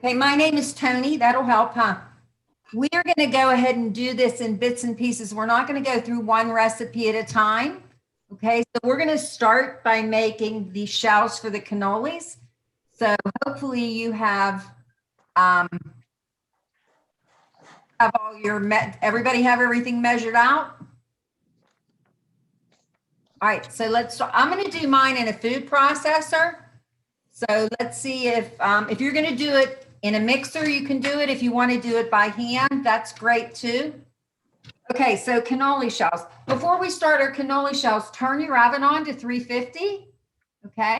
Okay, my name is Tony. That'll help, huh? We are going to go ahead and do this in bits and pieces. We're not going to go through one recipe at a time. Okay, so we're going to start by making the shells for the cannolis. So hopefully you have all your, everybody have everything measured out? All right, so I'm going to do mine in a food processor. So let's see if you're going to do it in a mixer, you can do it. If you want to do it by hand, that's great too. Okay, so cannoli shells. Before we start our cannoli shells, turn your oven on to 350, okay?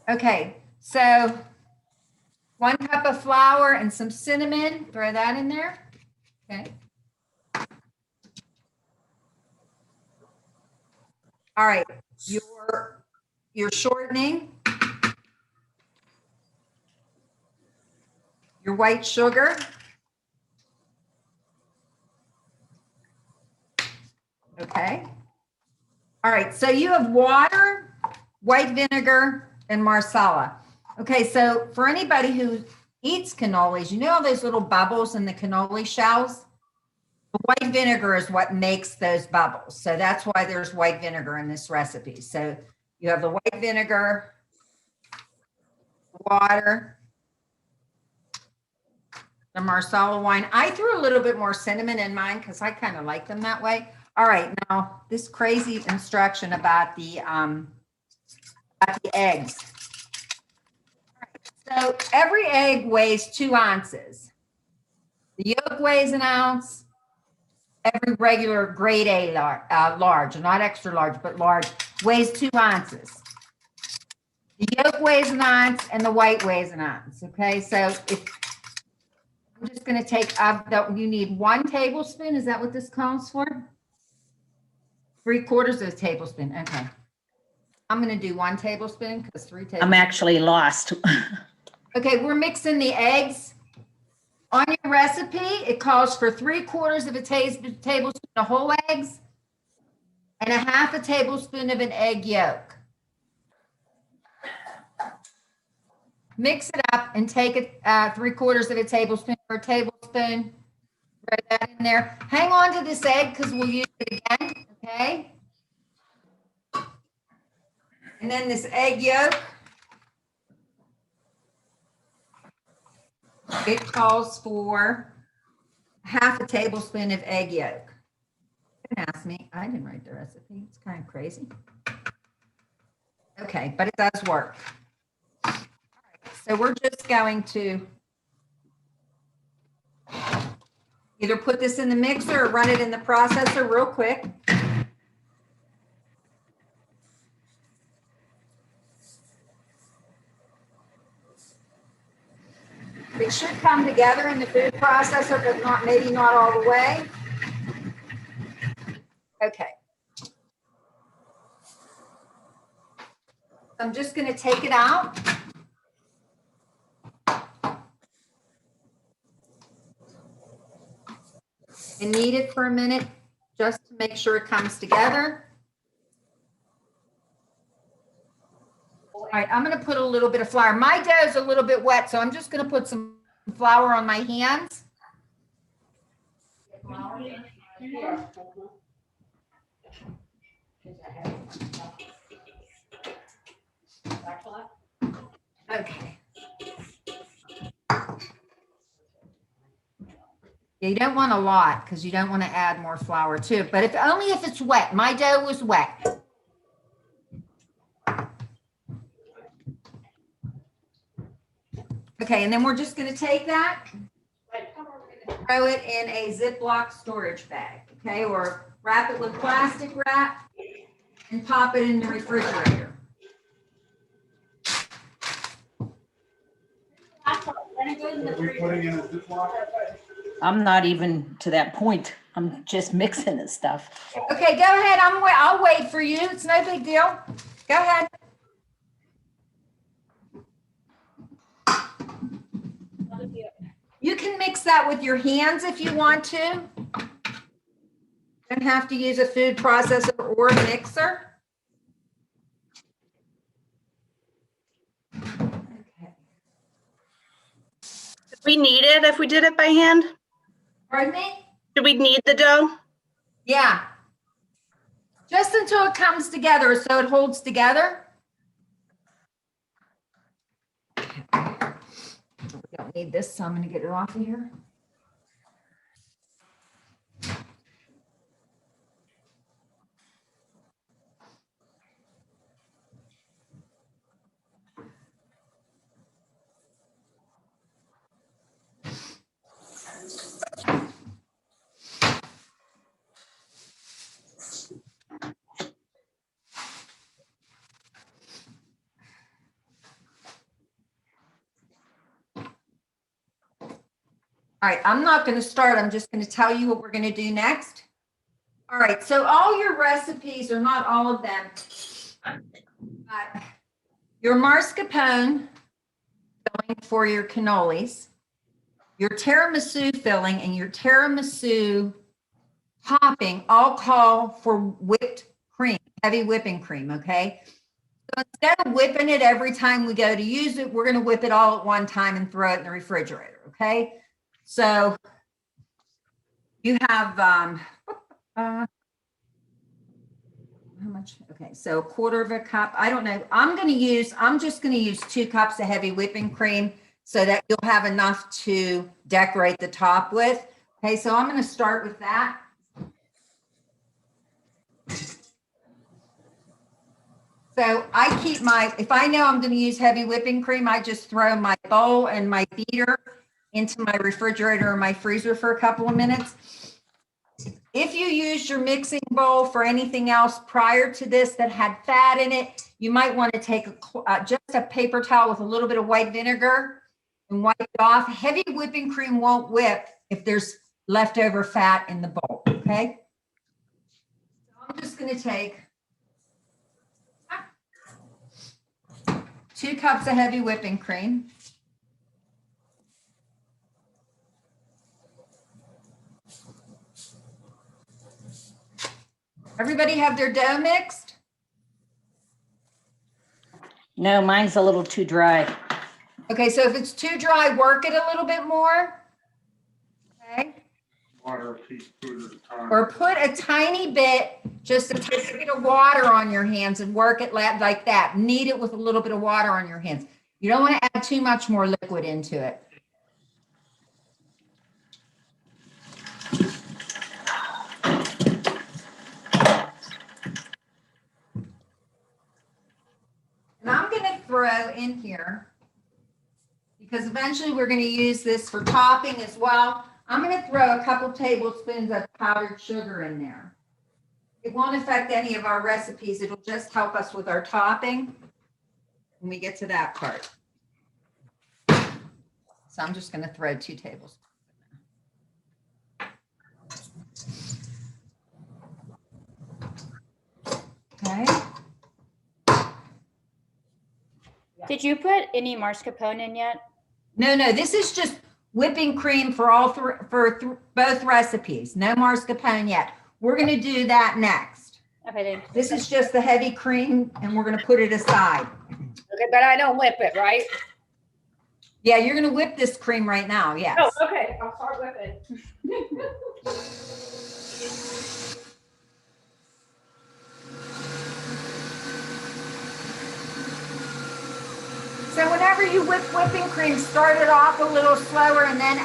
Okay, so 1 cup of flour and some cinnamon, throw that in there, okay? All right, your shortening, your white sugar, okay? All right, so you have water, white vinegar, and marsala. Okay, so for anybody who eats cannolis, you know all those little bubbles in the cannoli shells? The white vinegar is what makes those bubbles. So that's why there's white vinegar in this recipe. So you have the white vinegar, water, the marsala wine. I threw a little bit more cinnamon in mine because I kind of like them that way. All right, now this crazy instruction about the eggs. So every egg weighs 2 ounces. The yolk weighs 1 ounce. Every regular grade A large, not extra large, but large, weighs 2 ounces. The yolk weighs 1 ounce and the white weighs 1 ounce. Okay, so I'm just going to take you need 1 tablespoon. Is that what this calls for? 3/4 of a tablespoon. Okay. I'm going to do 1 tablespoon because 3 tablespoons. I'm actually lost. Okay, we're mixing the eggs. On your recipe, it calls for 3/4 of a tablespoon of whole eggs and 1/2 tablespoon of an egg yolk. Mix it up and take it 3/4 of a tablespoon or a tablespoon. Throw that in there. Hang on to this egg because we'll use it again, okay? And then this egg yolk. It calls for 1/2 tablespoon of egg yolk. Don't ask me. I didn't write the recipe. It's kind of crazy. Okay, but it does work. All right, so we're just going to either put this in the mixer or run it in the processor real quick. It should come together in the food processor, but maybe not all the way. Okay. I'm just going to take it out. And knead it for a minute just to make sure it comes together. All right, I'm going to put a little bit of flour. My dough is a little bit wet, so I'm just going to put some flour on my hands. Okay. You don't want a lot because you don't want to add more flour to it, but only if it's wet. My dough was wet. Okay, and then we're just going to take that, throw it in a Ziploc storage bag, okay, or wrap it with plastic wrap and pop it in the refrigerator. I'm not even to that point. I'm just mixing this stuff. Okay, go ahead. I'll wait for you. It's no big deal. Go ahead. You can mix mix that with your hands if you want to. Don't have to use a food processor or a mixer. Okay. Do we need it if we did it by hand? Pardon me? Do we need the dough? Yeah. Just until it comes together, so it holds together. We don't need this, so I'm going to get it off of here. All right, I'm not going to start. I'm just going to tell you what we're going to do next. All right, so all your recipes, or not all of them, but your mascarpone filling for your cannolis, your tiramisu filling, and your tiramisu topping all call for whipped cream, heavy whipping cream, okay? So instead of whipping it every time we go to use it, we're going to whip it all at one time and throw it in the refrigerator, okay? So you have, how much? Okay, so a quarter of a cup. I don't know. I'm just going to use 2 cups of heavy whipping cream so that you'll have enough to decorate the top with. Okay, so I'm going to start with that. So I keep if I know I'm going to use heavy whipping cream, I just throw my bowl and my beater into my refrigerator or my freezer for a couple of minutes. If you use your mixing bowl for anything else prior to this that had fat in it, you might want to take just a paper towel with a little bit of white vinegar and wipe it off. Heavy whipping cream won't whip if there's leftover fat in the bowl, okay? So I'm just going to take 2 cups of heavy whipping cream. Everybody have their dough mixed? No, mine's a little too dry. Okay, so if it's too dry, work it a little bit more. Okay. Water a teaspoon at a time. Or put a tiny bit, just a tiny bit of water on your hands and work it like that. Knead it with a little bit of water on your hands. You don't want to add too much more liquid into it. And I'm going to throw in here, because eventually we're going to use this for topping as well. I'm going to throw a couple tablespoons of powdered sugar in there. It won't affect any of our recipes. It'll just help us with our topping when we get to that part. So I'm just going to throw 2 tablespoons. Okay. Did you put any mascarpone in yet? No, this is just whipping cream for all both recipes. No mascarpone yet. We're going to do that next. Okay, then. This is just the heavy cream, and we're going to put it aside. Okay, but I don't whip it, right? Yeah, you're going to whip this cream right now. Yes. Oh, okay. I'll start whipping. So whenever you whip whipping cream, start it off a little slower and then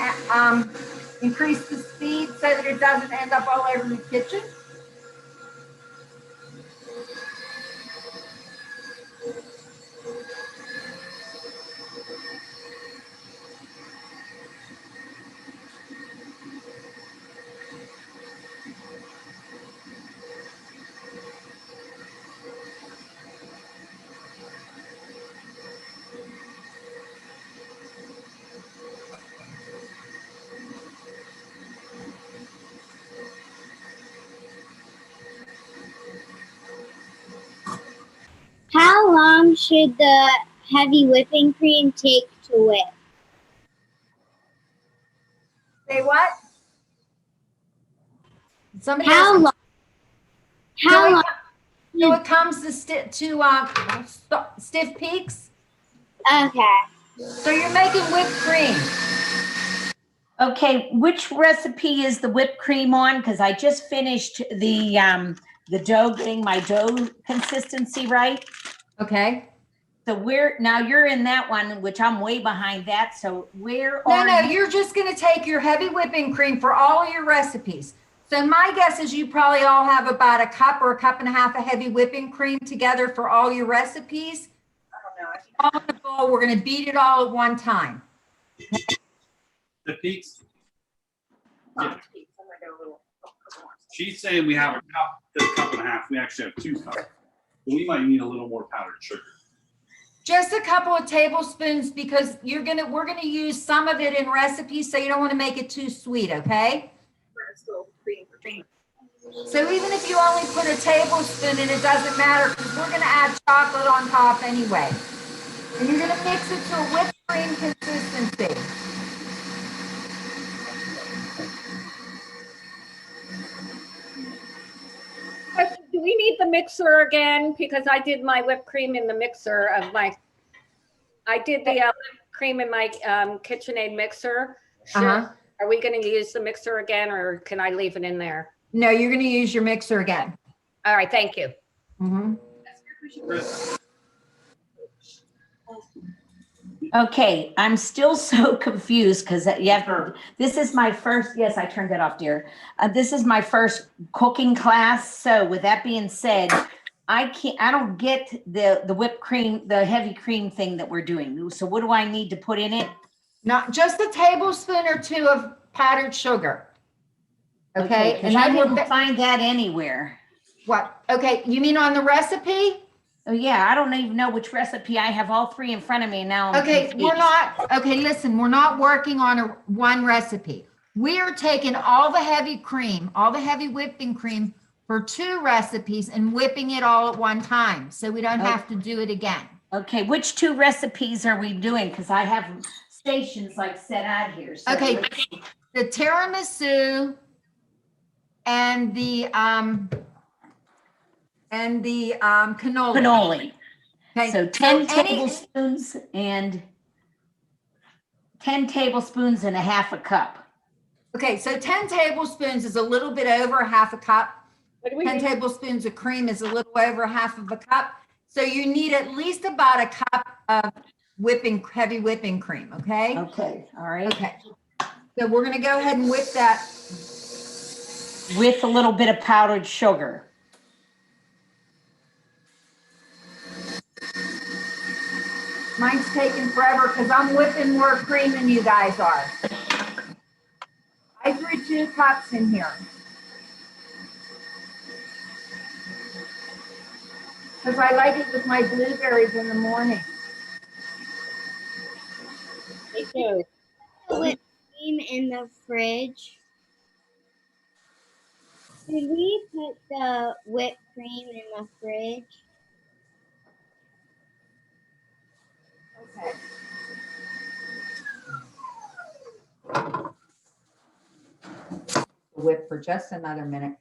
increase the speed so that it doesn't end up all over the kitchen. How long should the heavy whipping cream take to whip? Say what? Somebody How else. long? How long? So it comes to stiff peaks. Okay. So you're making whipped cream. Okay, which recipe is the whipped cream on? Because I just finished the dough, getting my dough consistency right. Okay. So now you're in that one, which I'm way behind that. So where No, are no, you? you're just going to take your heavy whipping cream for all your recipes. So my guess is you probably all have about a cup or a cup and a half of heavy whipping cream together for all your recipes. I don't know. All in a bowl. We're going to beat it all at one time. The peaks, I'm gonna go a little. she's saying we have a cup to a cup and a half. We actually have 2 cups. We might need a little more powdered sugar. Just a couple of tablespoons because we're gonna use some of it in recipes, so you don't want to make it too sweet, okay? So even if you only put a tablespoon in, it doesn't matter because we're gonna add chocolate on top anyway. And you're gonna mix it to a whipped cream consistency. Do we need the mixer again? Because I did my whipped cream in the mixer I did the whipped cream in my KitchenAid mixer. Uh-huh. Are we gonna use the mixer again or can I leave it in there? No, you're gonna use your mixer again. All right, thank you. Mhm. Okay, I'm still so confused because this is my first, yes, I turned that off, dear. This is my first cooking class. So with that being said, I don't get the whipped cream, the heavy cream thing that we're doing. So what do I need to put in it? Not just a tablespoon or 2 of powdered sugar. Okay, 'Cause and I then didn't find that anywhere. what? Okay, you mean on the recipe? Oh yeah, I don't even know which recipe. I have all 3 in front of me now. I'm Okay, confused. listen, we're not working on one recipe. We are taking all the heavy cream, all the heavy whipping cream for 2 recipes and whipping it all at one time. So we don't have to do it again. Okay, which 2 recipes are we doing? Because I have stations like set out here. So Okay, the tiramisu and the cannoli. cannoli. Okay, So 10 any- tablespoons and 10 tablespoons and a half a cup. Okay, so 10 tablespoons is a little bit over a half a cup. What do we 10 need? tablespoons of cream is a little over half of a cup. So you need at least about a cup of heavy whipping cream, okay? Okay, all right. Okay. So we're gonna go ahead and whip that. With a little bit of powdered sugar. Mine's taking forever because I'm whipping more cream than you guys are. I threw 2 cups in here. Because I like it with my blueberries in the morning. Me too. Whipped cream in the fridge. Did we put the whipped cream in the fridge? Okay. Whip for just another minute.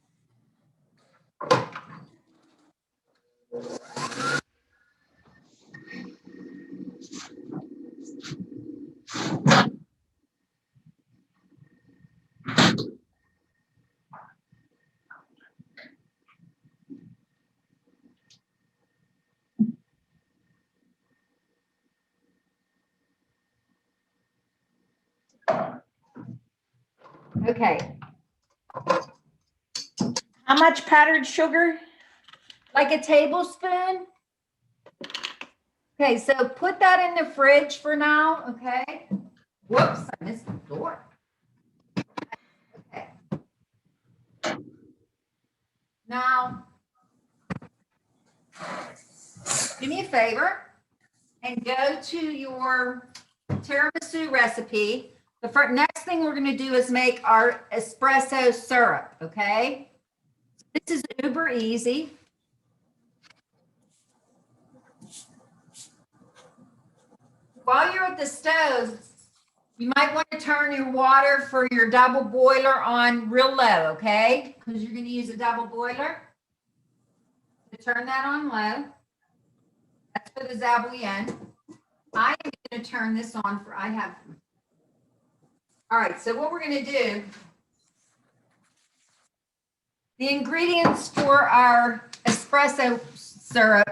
Okay, How much powdered sugar? like a tablespoon. Okay, so put that in the fridge for now, okay? Whoops, I missed the door. Okay. Now, do me a favor and go to your tiramisu recipe. The next thing we're going to do is make our espresso syrup, okay? This is uber easy. While you're at the stove, You might want to turn your water for your double boiler on real low, okay? Because you're going to use a double boiler. So turn that on low. That's for the Zabuyan. I am going to turn this on for, all right, so what we're going to do, the ingredients for our espresso syrup,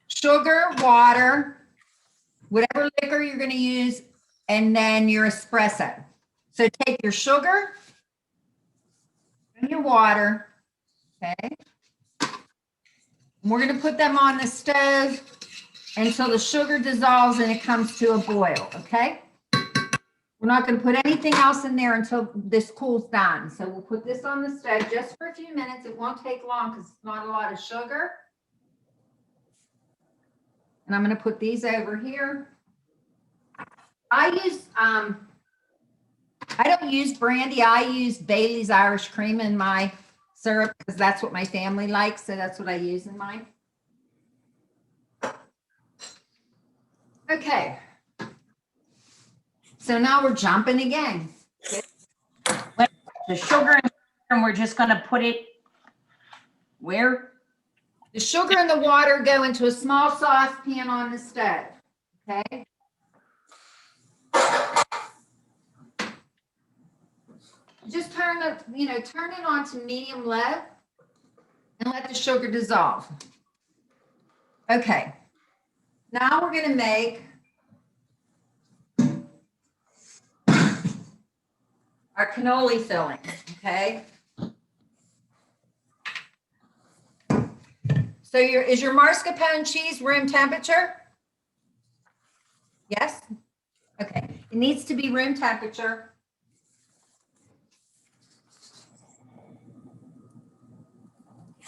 sugar, water, whatever liquor you're going to use, and then your espresso. So take your sugar and your water, okay? And we're going to put them on the stove until the sugar dissolves and it comes to a boil, okay? We're not going to put anything else in there until this cools down. So we'll put this on the stove just for a few minutes. It won't take long because it's not a lot of sugar. And I'm going to put these over here. I don't use brandy. I use Bailey's Irish Cream in my syrup because that's what my family likes. So that's what I use in mine. Okay. So now we're jumping again. The sugar and we're just gonna put it where? The sugar and the water go into a small saucepan on the stove, okay? Just turn it on to medium low and let the sugar dissolve. Okay. Now we're gonna make our cannoli filling, okay? So is your mascarpone cheese room temperature? Yes? Okay, it needs to be room temperature.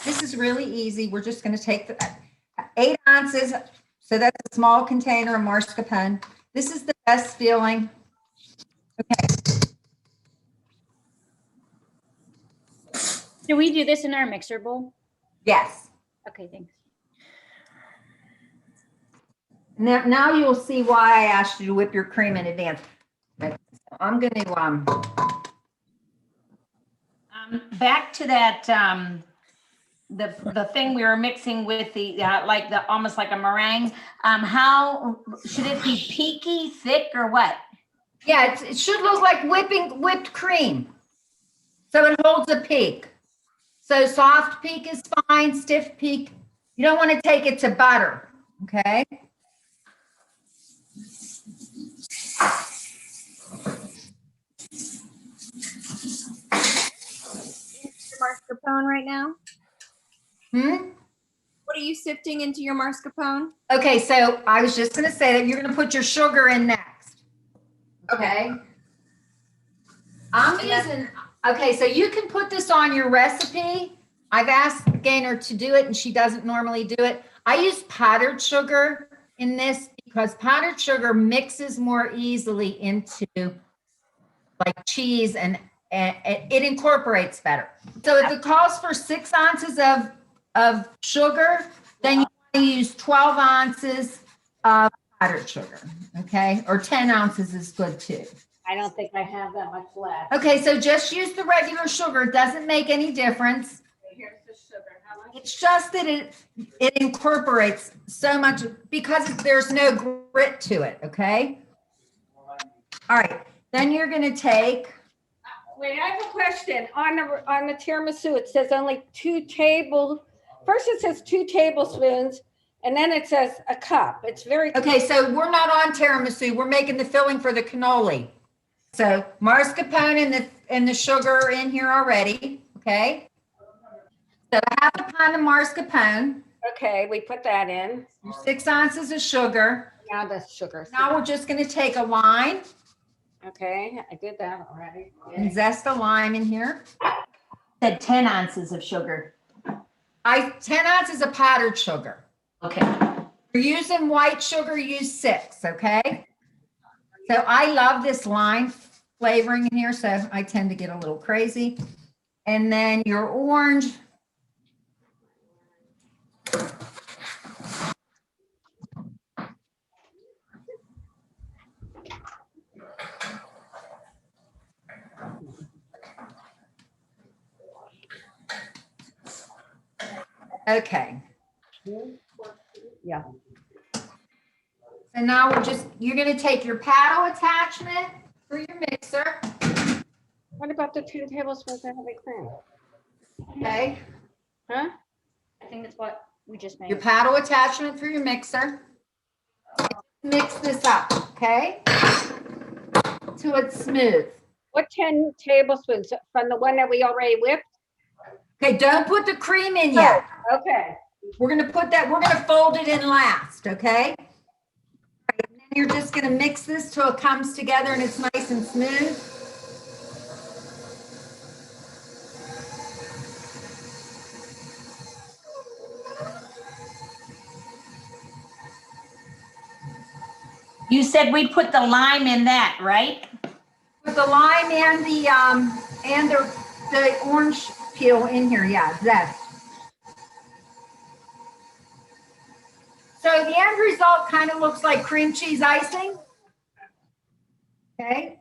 This is really easy. We're just gonna take the 8 ounces, so that's a small container of mascarpone. This is the best feeling. Okay. Do we do this in our mixer bowl? Yes. Okay, thanks. Now you'll see why I asked you to whip your cream in advance. I'm going to Back to that, the thing we were mixing with the, almost like a meringue. How, should it be peaky, thick, or what? yeah, it should look like whipped cream, so it holds a peak. So soft peak is fine. Stiff peak, you don't want to take it to butter. Okay. Your mascarpone right now? What are you sifting into your mascarpone? Okay, so I was just going to say that you're going to put your sugar in next. Okay. I'm using, okay, so you can put this on your recipe. I've asked Gaynor to do it and she doesn't normally do it. I use powdered sugar in this because powdered sugar mixes more easily into like cheese and it incorporates better. So if it calls for 6 ounces of sugar, then you want to use 12 ounces of powdered sugar, okay? Or 10 ounces is good too. I don't think I have that much left. Okay, so just use the regular sugar. It doesn't make any difference. Here's the sugar. How much? It's just that it incorporates so much because there's no grit to it, okay? All right, then you're gonna take, Wait, I have a question. On the tiramisu, it says only first it says 2 tablespoons, and then it says a cup. It's very. okay, so we're not on tiramisu. We're making the filling for the cannoli. So mascarpone and the sugar are in here already, okay? So half a pound of mascarpone, Okay, we put that in. your 6 ounces of sugar. Now the sugar. Now we're just gonna take a lime Okay, I did that already. and zest a lime in here. Said 10 ounces of sugar. 10 ounces of powdered sugar. Okay. If you're using white sugar, use 6, okay? So I love this lime flavoring in here, so I tend to get a little crazy. And then your orange. Okay. Yeah. So now you're gonna take your paddle attachment for your mixer, What about the 2 tablespoons of heavy cream? okay? Huh? I think that's what we just Your made. paddle attachment for your mixer. Mix this up, okay? Till it's smooth. What 10 tablespoons from the one that we already whipped? Okay, don't put the cream in yet. Okay. We're gonna fold it in last, okay? And then you're just gonna mix this till it comes together and it's nice and smooth. You said we put the lime in that, right? Put the lime and the orange peel in here, yeah, zest. So the end result kind of looks like cream cheese icing. Okay.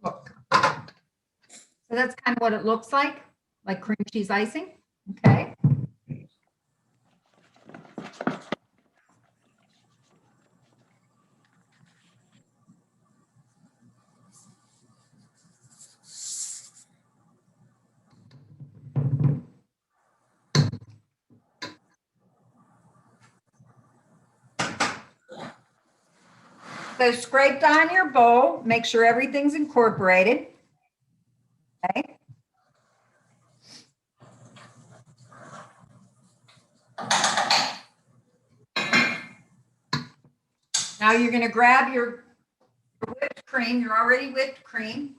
Look. So that's kind of what it looks like cream cheese icing. Okay. So scrape down your bowl, make sure everything's incorporated. Okay. Now you're going to grab your whipped cream, your already whipped cream,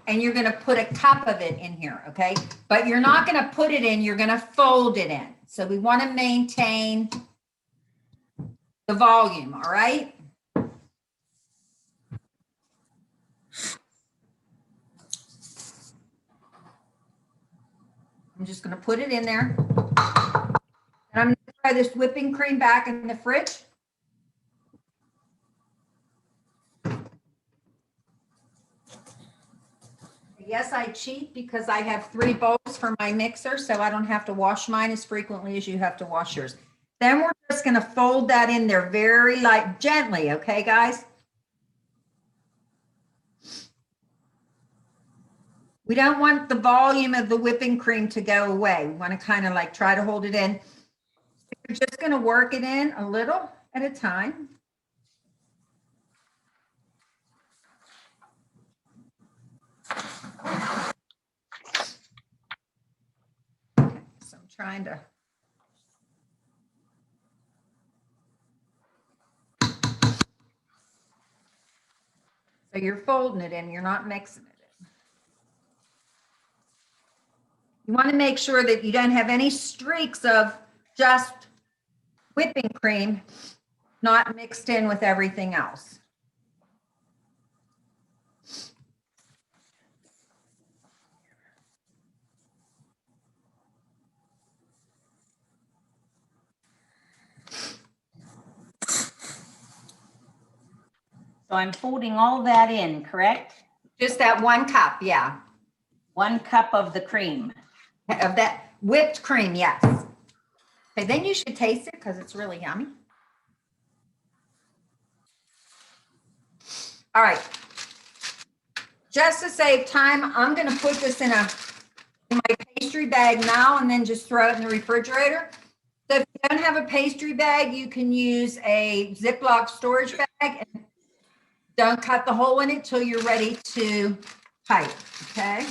and you're going to put a cup of it in here, okay? But you're not going to put it in, you're going to fold it in. So we want to maintain the volume, all right? I'm just going to put it in there. And I'm going to try this whipping cream back in the fridge. Yes, I cheat because I have 3 bowls for my mixer, so I don't have to wash mine as frequently as you have to wash yours. Then we're just going to fold that in there very light, gently, okay, guys? We don't want the volume of the whipping cream to go away. We want to kind of like try to hold it in. You're just going to work it in a little at a time. Okay, so I'm trying to. So you're folding it in, you're not mixing it in. You want to make sure that you don't have any streaks of just whipping cream not mixed in with everything else. So I'm folding all that in, correct? Just that 1 cup, yeah, 1 cup of the cream. of that whipped cream, yes. Okay, then you should taste it because it's really yummy. All right. Just to save time, I'm going to put this in my pastry bag now and then just throw it in the refrigerator. So if you don't have a pastry bag, you can use a Ziploc storage bag and don't cut the hole in it till you're ready to pipe, okay?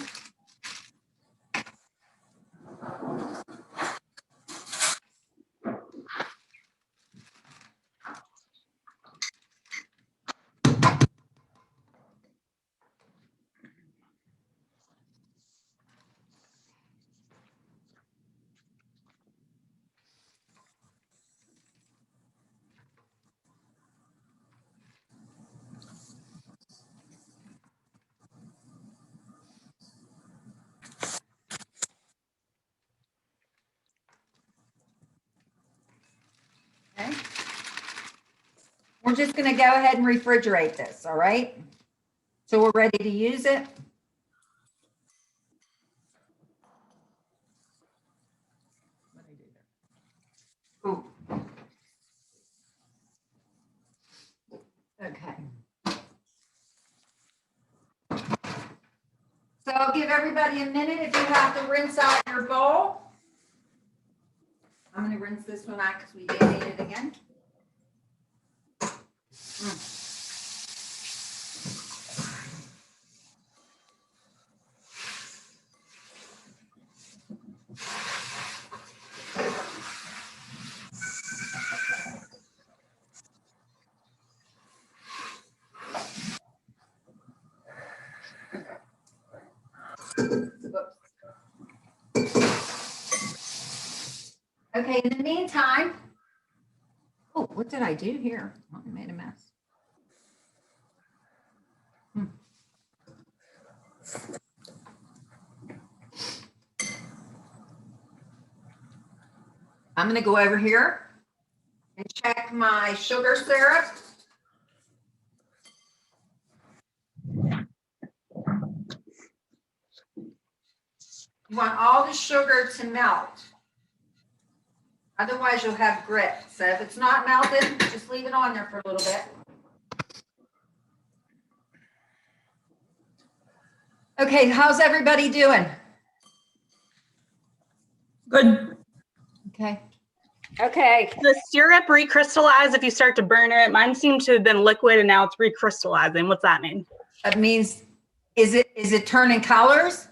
Okay. We're just going to go ahead and refrigerate this, all right? So we're ready to use it. I'll give everybody a minute if you have to rinse out your bowl. I'm gonna rinse this one out because we did it again. Okay, in the meantime, oh, what did I do here? Oh, I made a mess. I'm gonna go over here and check my sugar syrup. You want all the sugar to melt. Otherwise you'll have grit. So if it's not melted, just leave it on there for a little bit. Okay, how's everybody doing? Good. Okay. Okay, The syrup recrystallize if you start to burn it. Mine seems to have been liquid and now it's recrystallizing. What's that mean? That means, is it turning colors?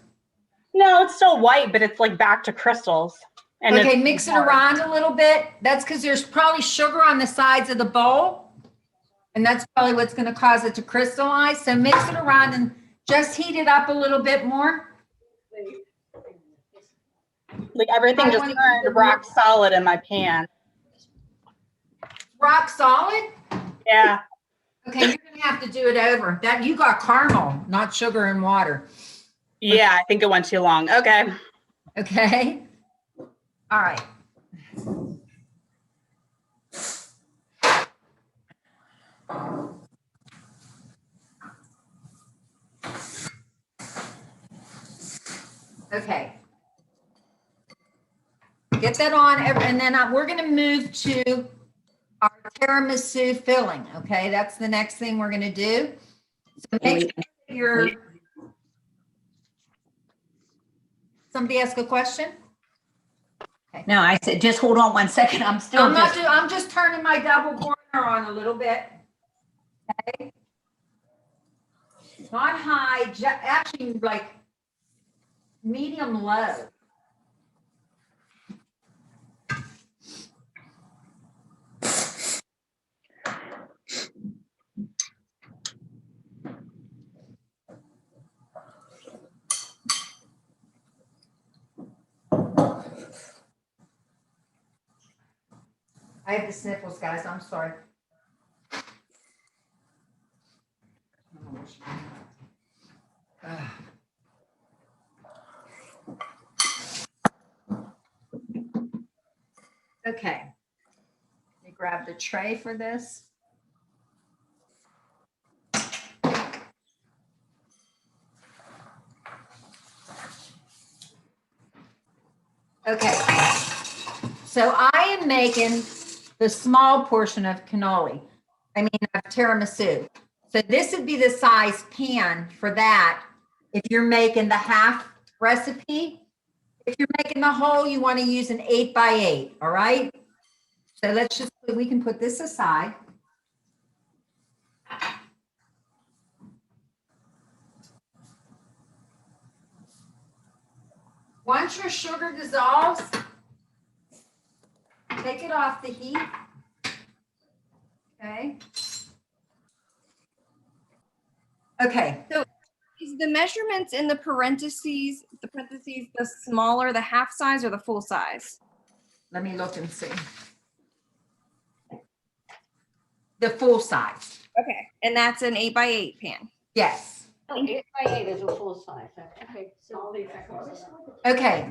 No, it's still white, but it's like back to crystals. And Okay, it's mix it hard. around a little bit. That's because there's probably sugar on the sides of the bowl. And that's probably what's going to cause it to crystallize. So mix it around and just heat it up a little bit more. Like everything I just wanna keep turned it rock solid in my pan. Rock solid? Yeah. Okay, you're going to have to do it over. That you got caramel, not sugar and water. Yeah, I think it went too long. Okay. Okay. All right. Okay. Get that on, and then we're going to move to our tiramisu filling. Okay, that's the next thing we're going to do. So make sure that you're. Somebody ask a question? No, I said, just hold on 1 second. I'm still I'm just turning my double boiler on a little bit. Okay. Not high, actually like medium low. I have the sniffles, guys. I'm sorry. Okay. Let me grab the tray for this. Okay. So I am making the small portion of cannoli. I mean, of tiramisu. So this would be the size pan for that. If you're making the half recipe, if you're making the whole, you want to use an 8x8. All right. So we can put this aside. Once your sugar dissolves, take it off the heat. Okay. Okay. So is the measurements in the parentheses, the smaller, the half size or the full size? Let me look and see. The full size. Okay. And that's an 8x8 pan. Yes. 8x8 is a full size. Okay.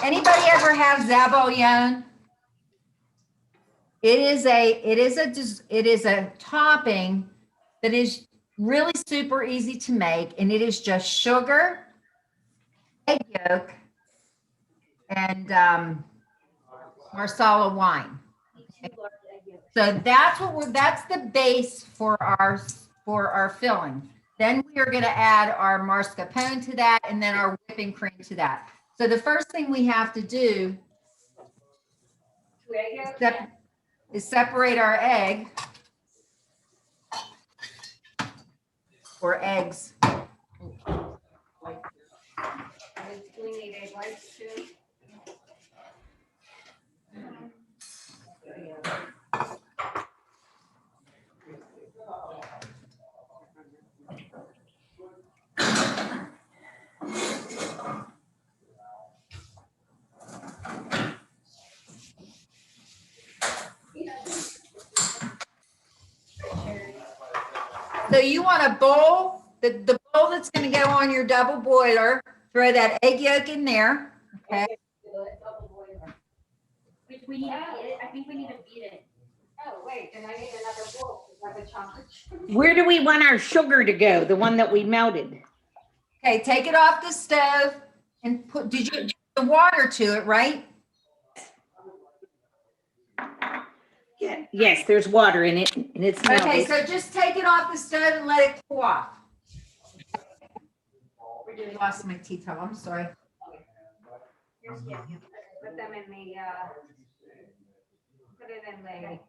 Anybody ever have Zaboyone? It is a topping that is really super easy to make, and it is just sugar, egg yolk, and Marsala wine. Okay. So that's the base for our filling. Then we are going to add our mascarpone to that and then our whipping cream to that. So the first thing we have to do is separate our egg or eggs. Do we need egg whites too? So you want a bowl, the bowl that's going to go on your double boiler, throw that egg yolk in there. Okay. We need to beat it. I think we need to beat it. Oh, wait, then I need another bowl to have a chocolate. Where do we want our sugar to go? The one that we melted? Okay, take it off the stove and did you add the water to it, right? Yeah. Yes, there's water in it and it's melted. Okay, so just take it off the stove and let it cool off. I lost my tea towel, I'm sorry. Put them in the, put it in the,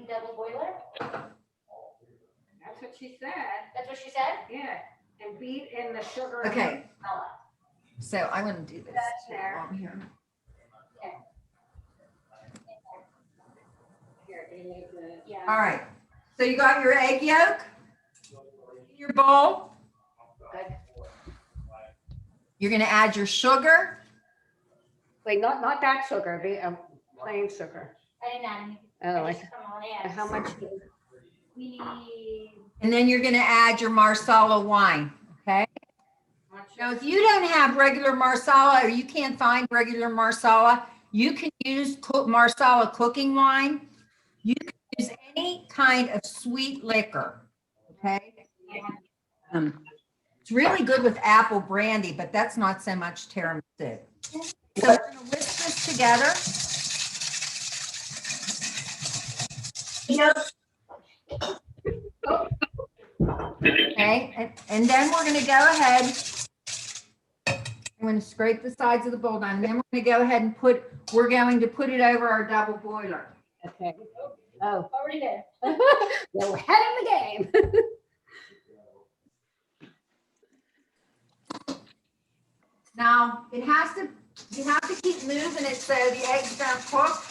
Double boiler? that's what she said, That's what she said? yeah. And beat in the sugar. Okay, so I'm gonna do this. That's there. while I'm here. Here, do you need the? Yeah. All right, so you got your egg yolk in your bowl. Good. You're gonna add your sugar. Wait, not that sugar, the plain sugar. I didn't add anything. Oh, I just come on in. how much? We need. And then you're gonna add your Marsala wine, okay? Now, if you don't have regular Marsala or you can't find regular Marsala, you can use Marsala cooking wine. You can use any kind of sweet liquor, okay? It's really good with apple brandy, but that's not so much tiramisu. So we're gonna whisk this together. Okay, and then we're gonna go ahead. I'm gonna scrape the sides of the bowl down, and then we're gonna go ahead and we're going to put it over our double boiler. Okay. Oh, Already there. we're ahead of the game. Now, you have to keep moving it so the eggs don't cook.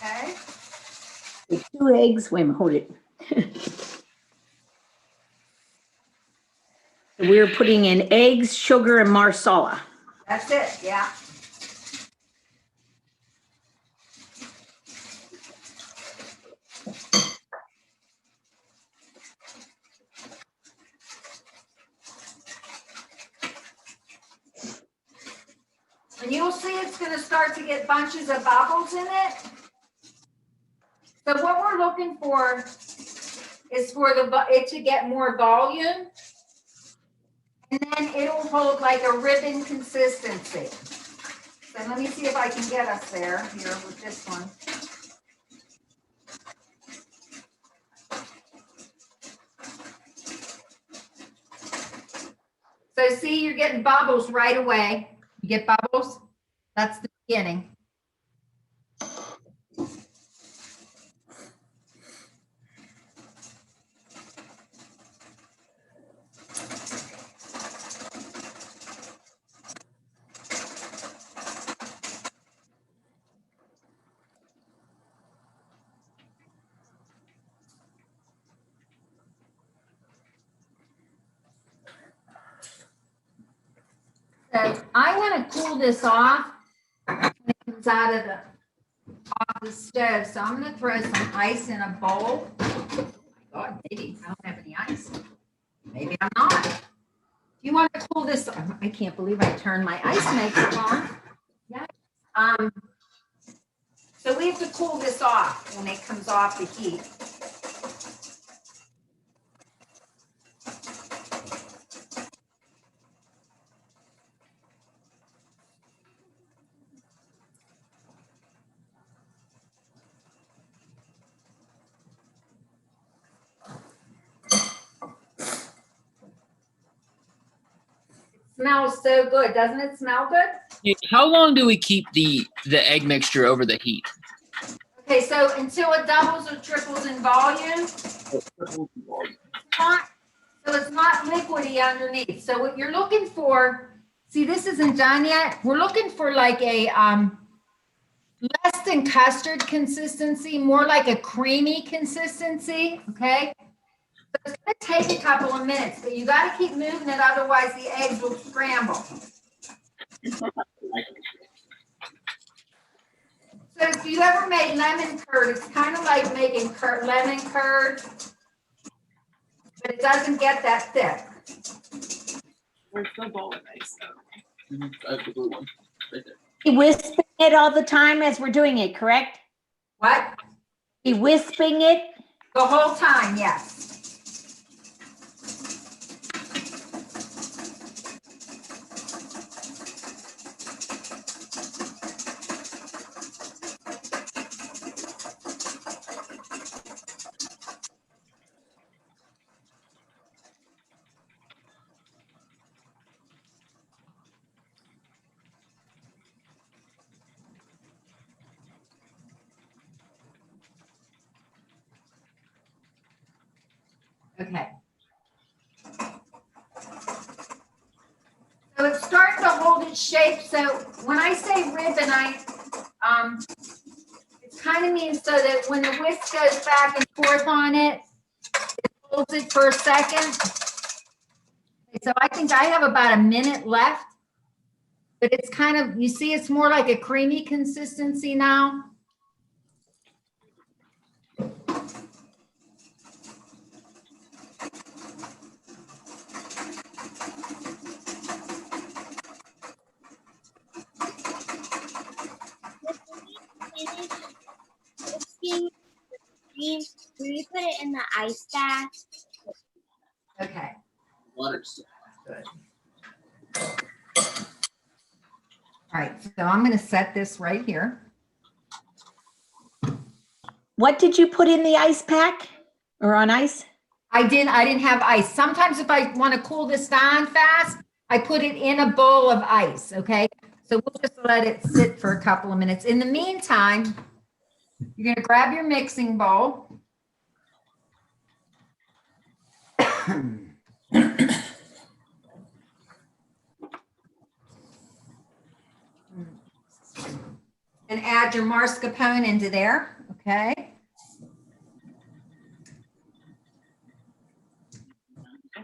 Okay, With 2 eggs, wait a minute, hold it. We're putting in eggs, sugar, and Marsala. that's it, yeah. And you'll see it's gonna start to get bunches of bubbles in it. So what we're looking for is for it to get more volume. And then it'll hold like a ribbon consistency. So let me see if I can get us there here with this one. So see, you're getting bubbles right away. You get bubbles? That's the beginning. So I want to cool this off when it comes out of off the stove. So I'm going to throw some ice in a bowl. Oh my God, maybe I don't have any ice. Maybe I'm not. If you want to cool this, I can't believe I turned my ice maker on. Yeah. So we have to cool this off when it comes off the heat. smells so good. Doesn't it smell good? Hey, how long do we keep the egg mixture over the heat? Okay, so until it doubles or triples in volume. So it's not liquidy underneath. So what you're looking for, see, this isn't done yet. We're looking for like a less than custard consistency, more like a creamy consistency, okay? So it's gonna take a couple of minutes, but you gotta keep moving it, otherwise the eggs will scramble. So if you ever made lemon curd, it's kind of like making lemon curd, but it doesn't get that thick. Where's the bowl of ice? I have the blue one right there. Be whispering it all the time as we're doing it, correct? What? Be whispering it? The whole time, yes. Okay. So it's starting to hold its shape. So when I say ribbon, it kind of means so that when the whisk goes back and forth on it, it holds it for a second. Okay, so I think I have about a minute left, but it's kind of, you see, it's more like a creamy consistency now. Do we put it in the ice bath? Okay. Water's Good. All right, so I'm going to set this right here. What did you put in the ice pack or on ice? I didn't have ice. Sometimes if I want to cool this down fast, I put it in a bowl of ice, okay? So we'll just let it sit for a couple of minutes. In the meantime, you're going to grab your mixing bowl. And add your mascarpone into there, okay?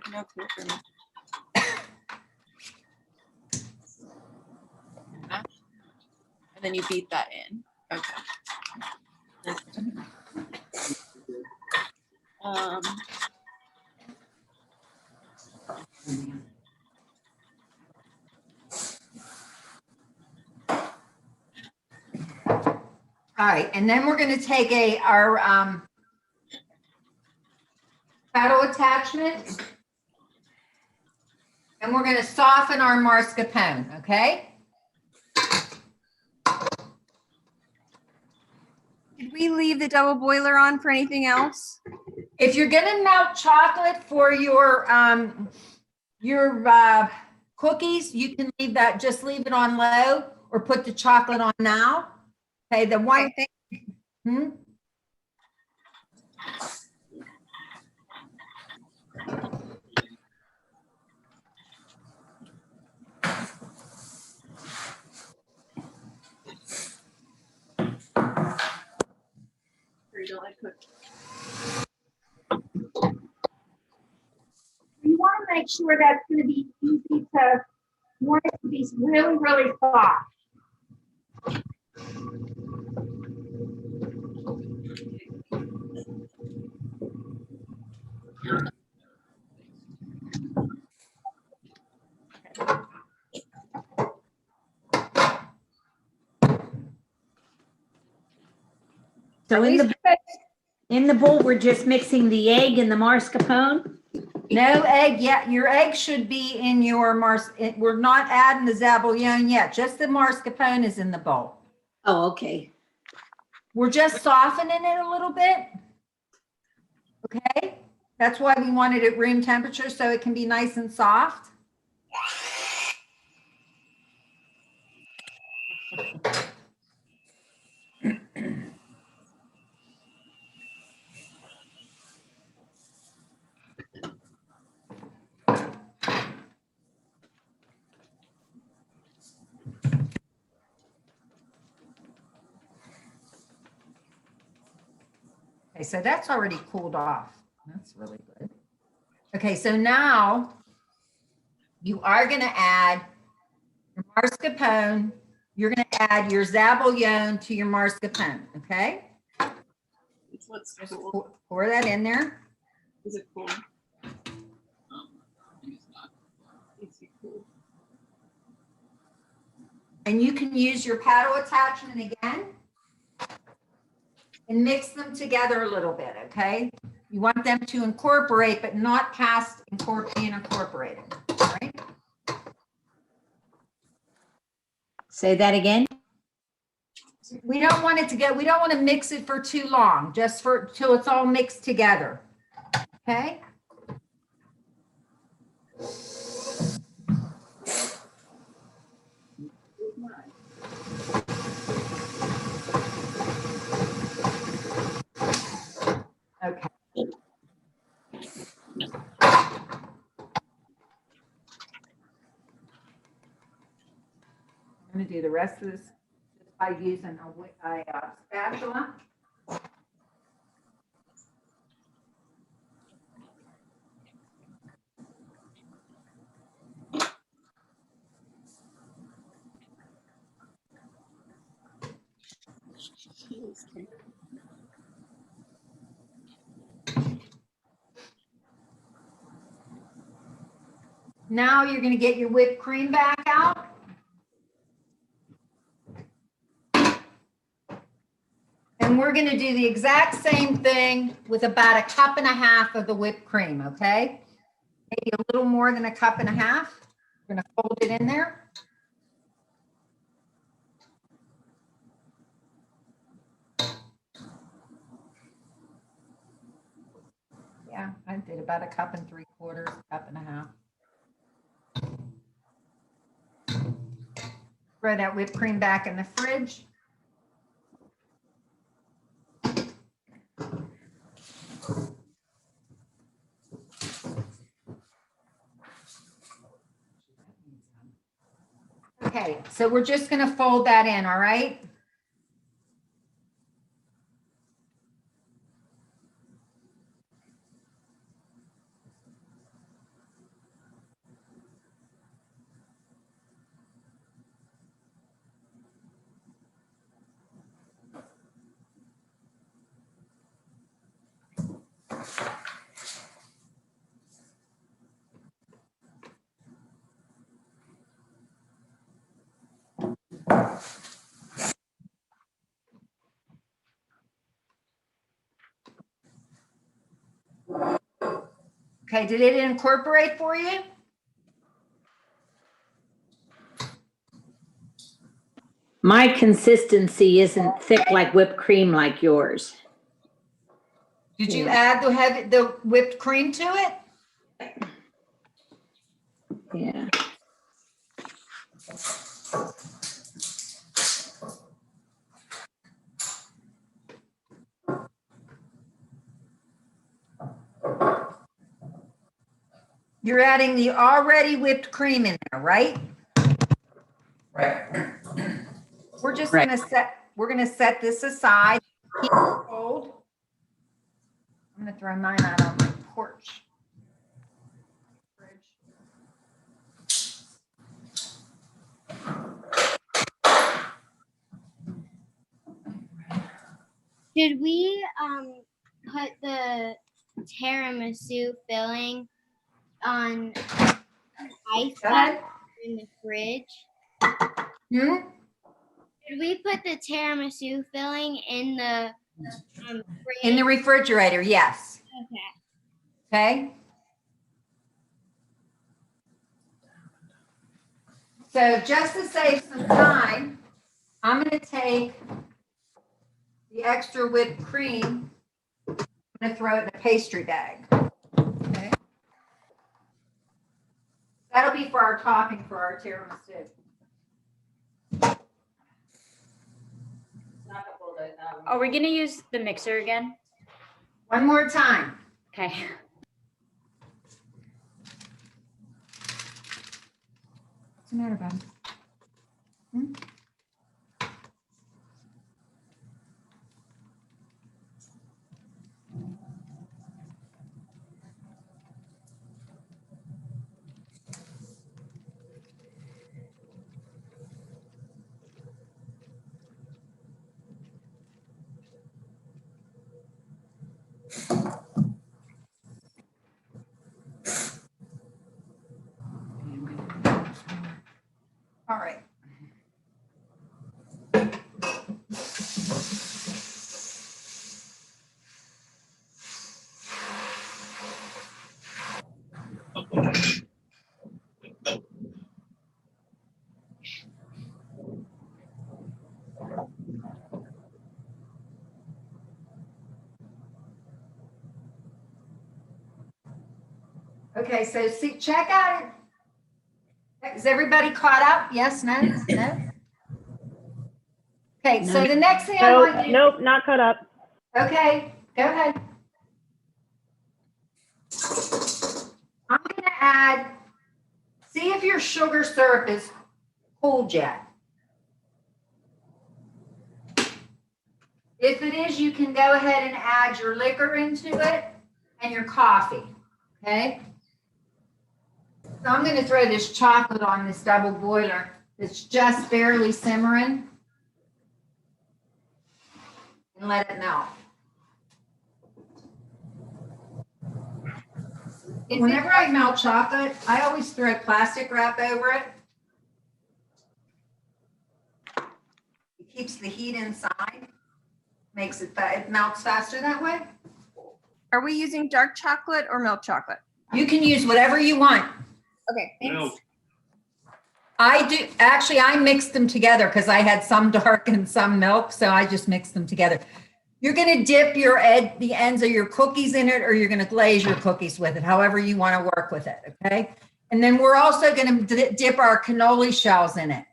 And then you beat that in. Okay. All right, and then we're going to take our paddle attachment, and we're going to soften our mascarpone, okay? Did we leave the double boiler on for anything else? If you're going to melt chocolate for your cookies, you can leave that, just leave it on low or put the chocolate on now. Okay, the one thing. You want to make sure that's going to be easy to, you want it to be really, really soft. So in the bowl, we're just mixing the egg and the mascarpone? No egg yet. Your egg should be in your we're not adding the zabouillon yet. Just the mascarpone is in the bowl. Oh, okay. We're just softening it a little bit. Okay. That's why we want it at room temperature, so it can be nice and soft. Okay, so that's already cooled off. That's really good. Okay, so now you are going to add your mascarpone. You're going to add your zabouillon to your mascarpone, okay? It's what's Just cool. pour that in there. Is it cool? It's not. It's cool. And you can use your paddle attachment again and mix them together a little bit, okay? You want them to incorporate, but not past being incorporated, all right? Say that again. We don't want it to we don't want to mix it for too long, just till it's all mixed together, okay? Okay. I'm going to do the rest of this just by using a spatula. Now you're going to get your whipped cream back out. And we're going to do the exact same thing with about 1.5 cups of the whipped cream, okay? Maybe a little more than 1.5 cups. We're going to fold it in there. Yeah, I did about 1.75 cups, 1.5 cups. Throw that whipped cream back in the fridge. Okay, so we're just going to fold that in, all right? Okay, did it incorporate for you? My consistency isn't thick like whipped cream like yours. Did you add the whipped cream to it? Yeah. You're adding the already whipped cream in there, right? Right. We're just Right. gonna set this aside. Keep it cold. I'm gonna throw mine out on my porch. Should we put the tiramisu filling on ice Go ahead. in the fridge? Hmm? Should we put the tiramisu filling in the fridge? In the refrigerator, yes. Okay. Okay. So just to save some time, I'm going to take the extra whipped cream. I'm going to throw it in a pastry bag. Okay. That'll be for our topping for our tiramisu. Are we gonna use the mixer again? One more time. Okay. What's the matter, Bob? Hmm? All right. Okay, so see, check out it. Is everybody caught up? Yes, no, no? Okay, so the next thing I want you. Nope, not caught up. Okay, go ahead. I'm gonna add, see if your sugar syrup is cooled yet. If it is, you can go ahead and add your liquor into it and your coffee, okay? So I'm gonna throw this chocolate on this double boiler. It's just barely simmering. And let it melt. Whenever I melt chocolate, I always throw plastic wrap over it. It keeps the heat inside, makes it, it melts faster that way. Are we using dark chocolate or milk chocolate? You can use whatever you want. Okay, thanks. Milk. I do, actually, I mixed them together because I had some dark and some milk, so I just mixed them together. You're gonna dip the ends of your cookies in it, or you're gonna glaze your cookies with it, however you wanna work with it, okay? And then we're also gonna dip our cannoli shells in it.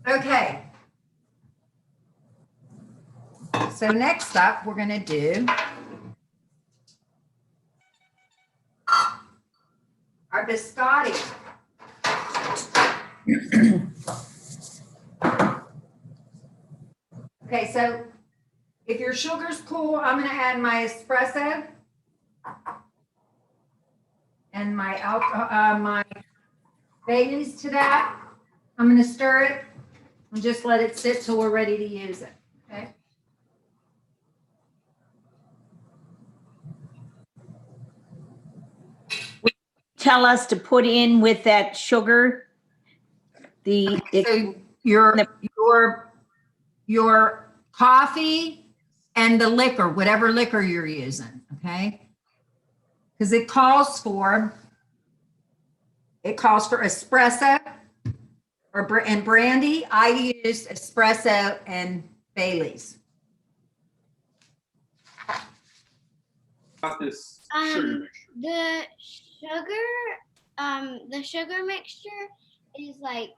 Okay. So next up, we're gonna do our biscotti. Okay, so if your sugar's cool, I'm gonna add my espresso and my my Baileys to that. I'm gonna stir it and just let it sit till we're ready to use it, okay? Tell us to put in with that sugar, So your coffee and the liquor, whatever liquor you're using, okay? Because it calls for espresso and brandy. I used espresso and Bailey's. Got this sugar mixture. The sugar mixture is like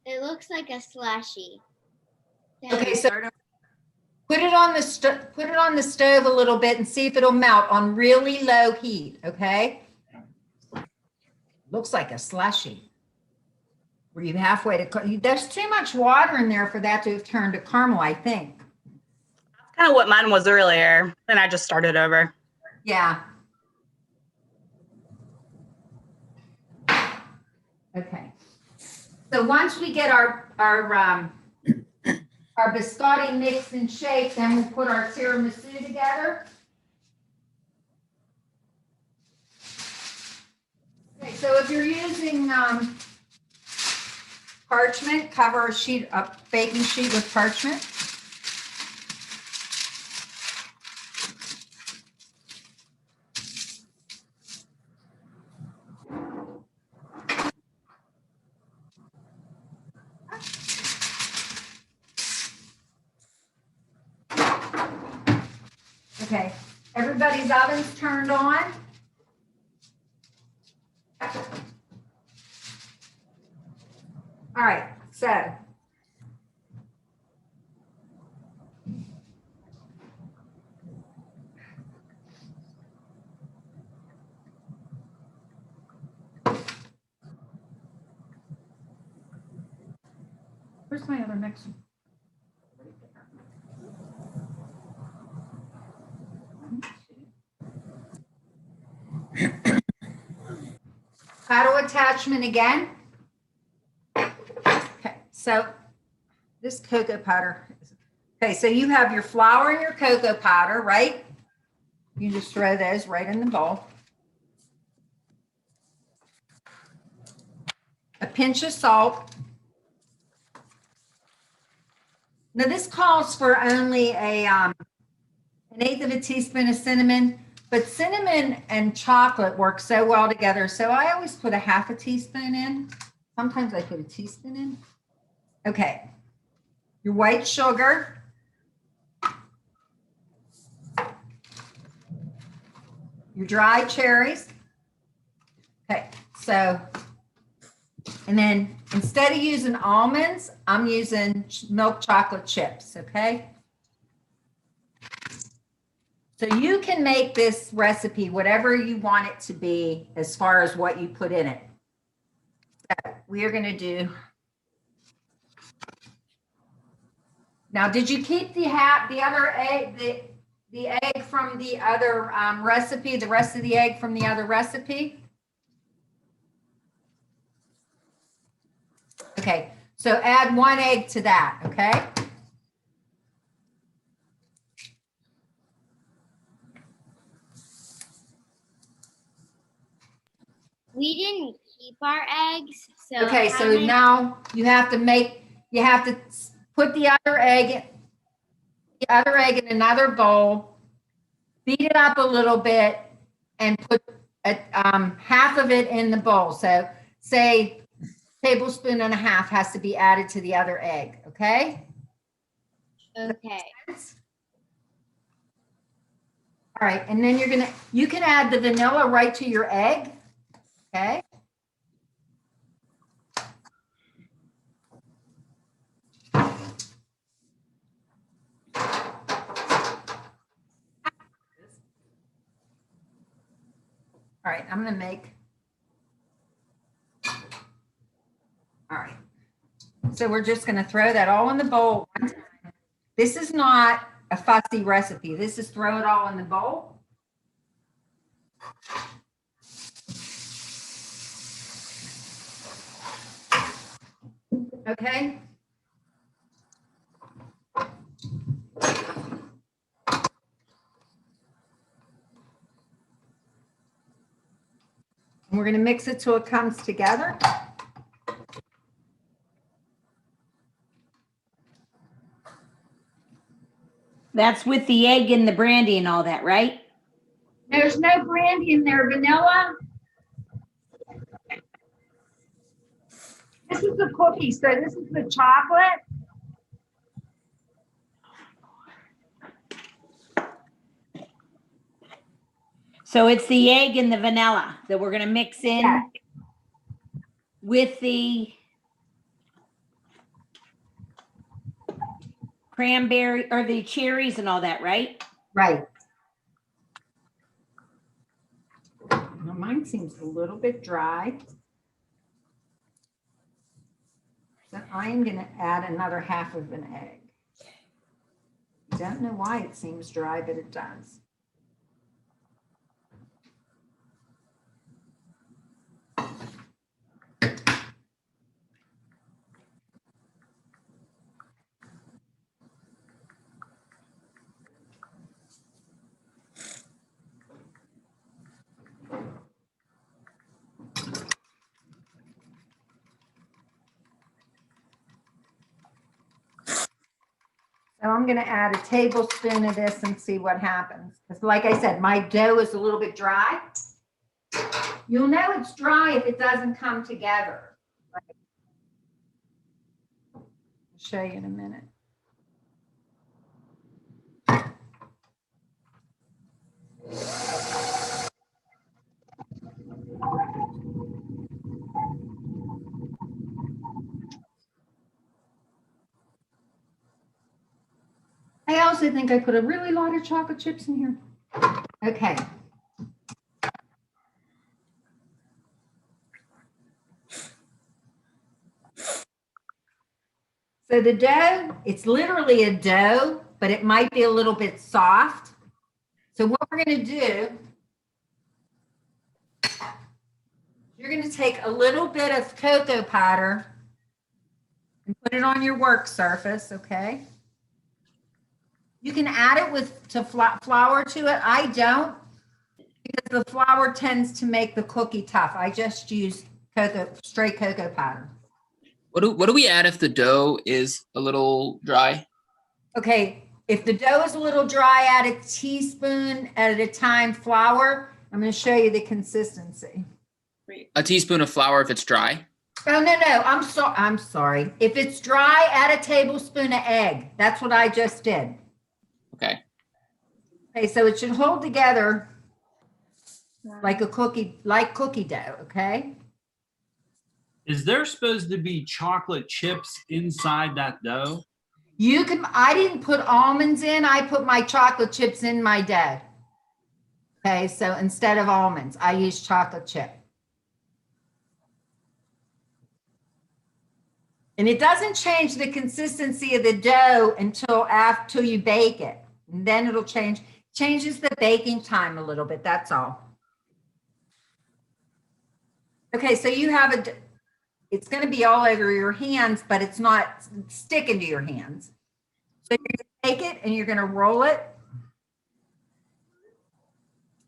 it looks like a slushy. Okay, so put it on the stove a little bit and see if it'll melt on really low heat, okay? Looks like a slushy. Were you halfway to, there's too much water in there for that to have turned to caramel, I think. That's kind of what mine was earlier. Then I just started over. Yeah. Okay. So once we get our biscotti mixed and shaped, then we'll put our tiramisu together. Okay, so if you're using parchment, cover a baking sheet with parchment. Okay, everybody's oven's turned on. All right, so. Where's my other mixer? Paddle attachment again. Okay, so this cocoa powder. Okay, so you have your flour and your cocoa powder, right? You just throw those right in the bowl. A pinch of salt. Now this calls for only an eighth of a teaspoon of cinnamon, but cinnamon and chocolate work so well together. So I always put a half a teaspoon in. Sometimes I put a teaspoon in. Okay. Your white sugar. Your dried cherries. Okay. So, and then instead of using almonds, I'm using milk chocolate chips. Okay. So you can make this recipe whatever you want it to be as far as what you put in it. So we are going to do. Now, did you keep the other egg, the egg from the other recipe, the rest of the egg from the other recipe? Okay, so add 1 egg to that, okay? We didn't keep our eggs, so Okay, how so many- now you have to put the other egg in another bowl, beat it up a little bit, and put half of it in the bowl. So say tablespoon and a half has to be added to the other egg, okay? Okay. All right, and then you can add the vanilla right to your egg, okay? All right, I'm gonna make. All right, so we're just gonna throw that all in the bowl. This is not a fussy recipe. This is throw it all in the bowl. Okay. And we're going to mix it till it comes together. That's with the egg and the brandy and all that, right? There's no brandy in there, vanilla. This is the cookie, so this is the chocolate. So it's the egg and the vanilla that we're gonna mix in Yeah. with the cranberry or the cherries and all that, right? Right. Now mine seems a little bit dry. So I'm going to add another half of an egg. Don't know why it seems dry, but it does. So I'm going to add a tablespoon of this and see what happens. Because like I said, my dough is a little bit dry. You'll know it's dry if it doesn't come together. I'll show you in a minute. also think I put a really lot of chocolate chips in here. Okay. So the dough, it's literally a dough, but it might be a little bit soft. So what we're going to do, you're going to take a little bit of cocoa powder and put it on your work surface, okay? You can add it flour to it. I don't, because the flour tends to make the cookie tough. I just use straight cocoa powder. What do we add if the dough is a little dry? Okay, if the dough is a little dry, add a teaspoon at a time flour. I'm going to show you the consistency. A teaspoon of flour if it's dry. Oh, no, I'm sorry. If it's dry, add a tablespoon of egg. That's what I just did. Okay. Okay, so it should hold together like cookie dough, okay? Is there supposed to be chocolate chips inside that dough? I didn't put almonds in, I put my chocolate chips in my dough. Okay, so instead of almonds, I use chocolate chip. And it doesn't change the consistency of the dough until after you bake it. And then it'll changes the baking time a little bit, that's all. Okay, so you have it's going to be all over your hands, but it's not sticking to your hands. So you're going to take it and you're going to roll it.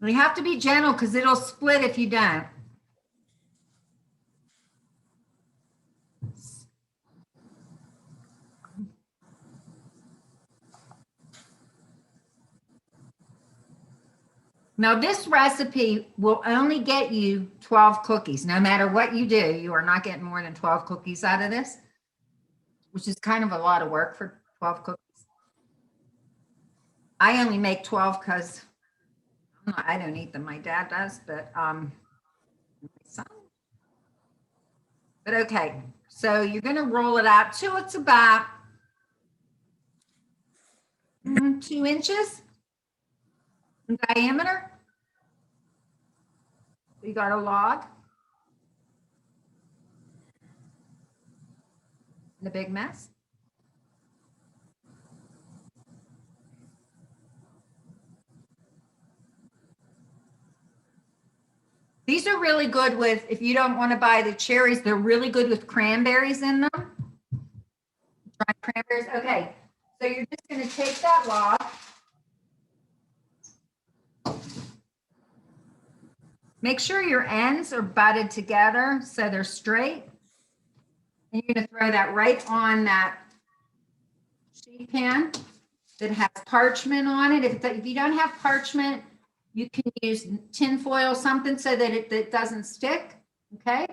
And you have to be gentle because it'll split if you don't. Now this recipe will only get you 12 cookies. No matter what you do, you are not getting more than 12 cookies out of this, which is kind of a lot of work for 12 cookies. I only make 12 because I don't eat them. My dad does, but my son. But okay, so you're going to roll it out till it's about 2 inches in diameter. You got a log and a big mess. These are really good with, if you don't want to buy the cherries, they're really good with cranberries in them. Dried cranberries. Okay, so you're just going to take that log. Make sure your ends are butted together so they're straight. And you're going to throw that right on that sheet pan that has parchment on it. If you don't have parchment, you can use tin foil, something so that it doesn't stick, okay?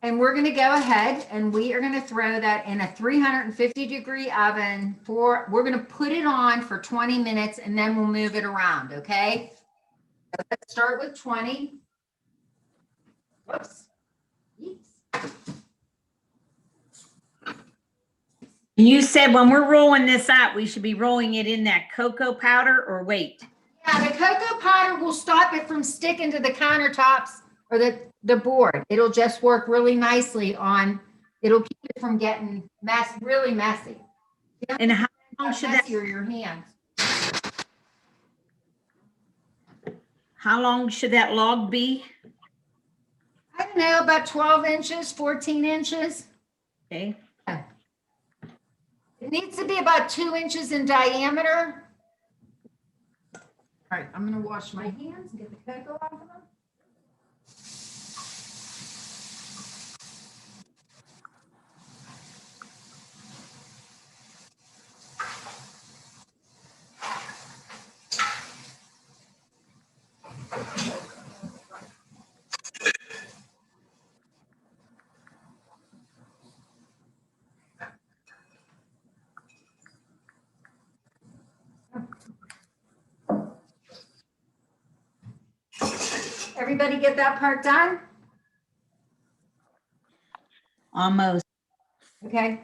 And we're going to go ahead and we are going to throw that in a 350-degree oven we're going to put it on for 20 minutes and then we'll move it around, okay? So let's start with 20. Whoops. You said when we're rolling this out, we should be rolling it in that cocoa powder or wait? Yeah, the cocoa powder will stop it from sticking to the countertops or the board. It'll just work really nicely it'll keep it from getting really messy. And how long should that? Messier your hands. How long should that log be? I don't know, about 12 inches, 14 inches. Okay. Yeah. It needs to be about 2 inches in diameter. All right, I'm going to wash my hands and get the cocoa off of them. Everybody get that part done? Almost. Okay.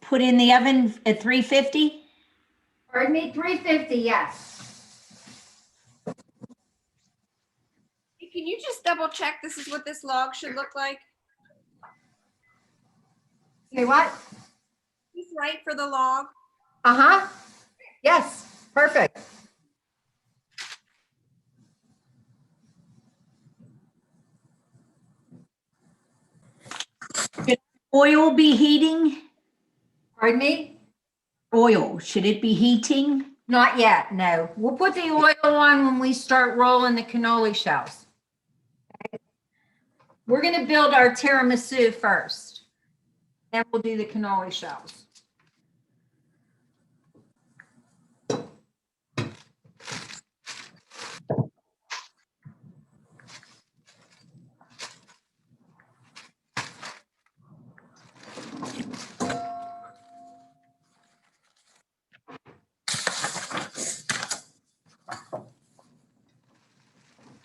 Put in the oven at 350? Pardon me, 350, yes. Can you just double check this is what this log should look like? Say what? Is this right for the log? Uh-huh. Yes, perfect. Oil be heating? Pardon me? Oil, should it be heating? Not yet, no. We'll put the oil on when we start rolling the cannoli shells. Okay. We're gonna build our tiramisu first. Then we'll do the cannoli shells.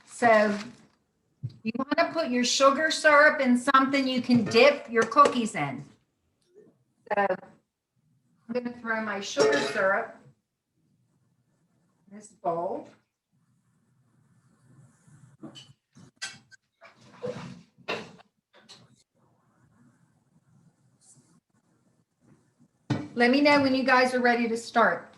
So you want to put your sugar syrup in something you can dip your cookies in. So I'm going to throw my sugar syrup in this bowl. Let me know when you guys are ready to start.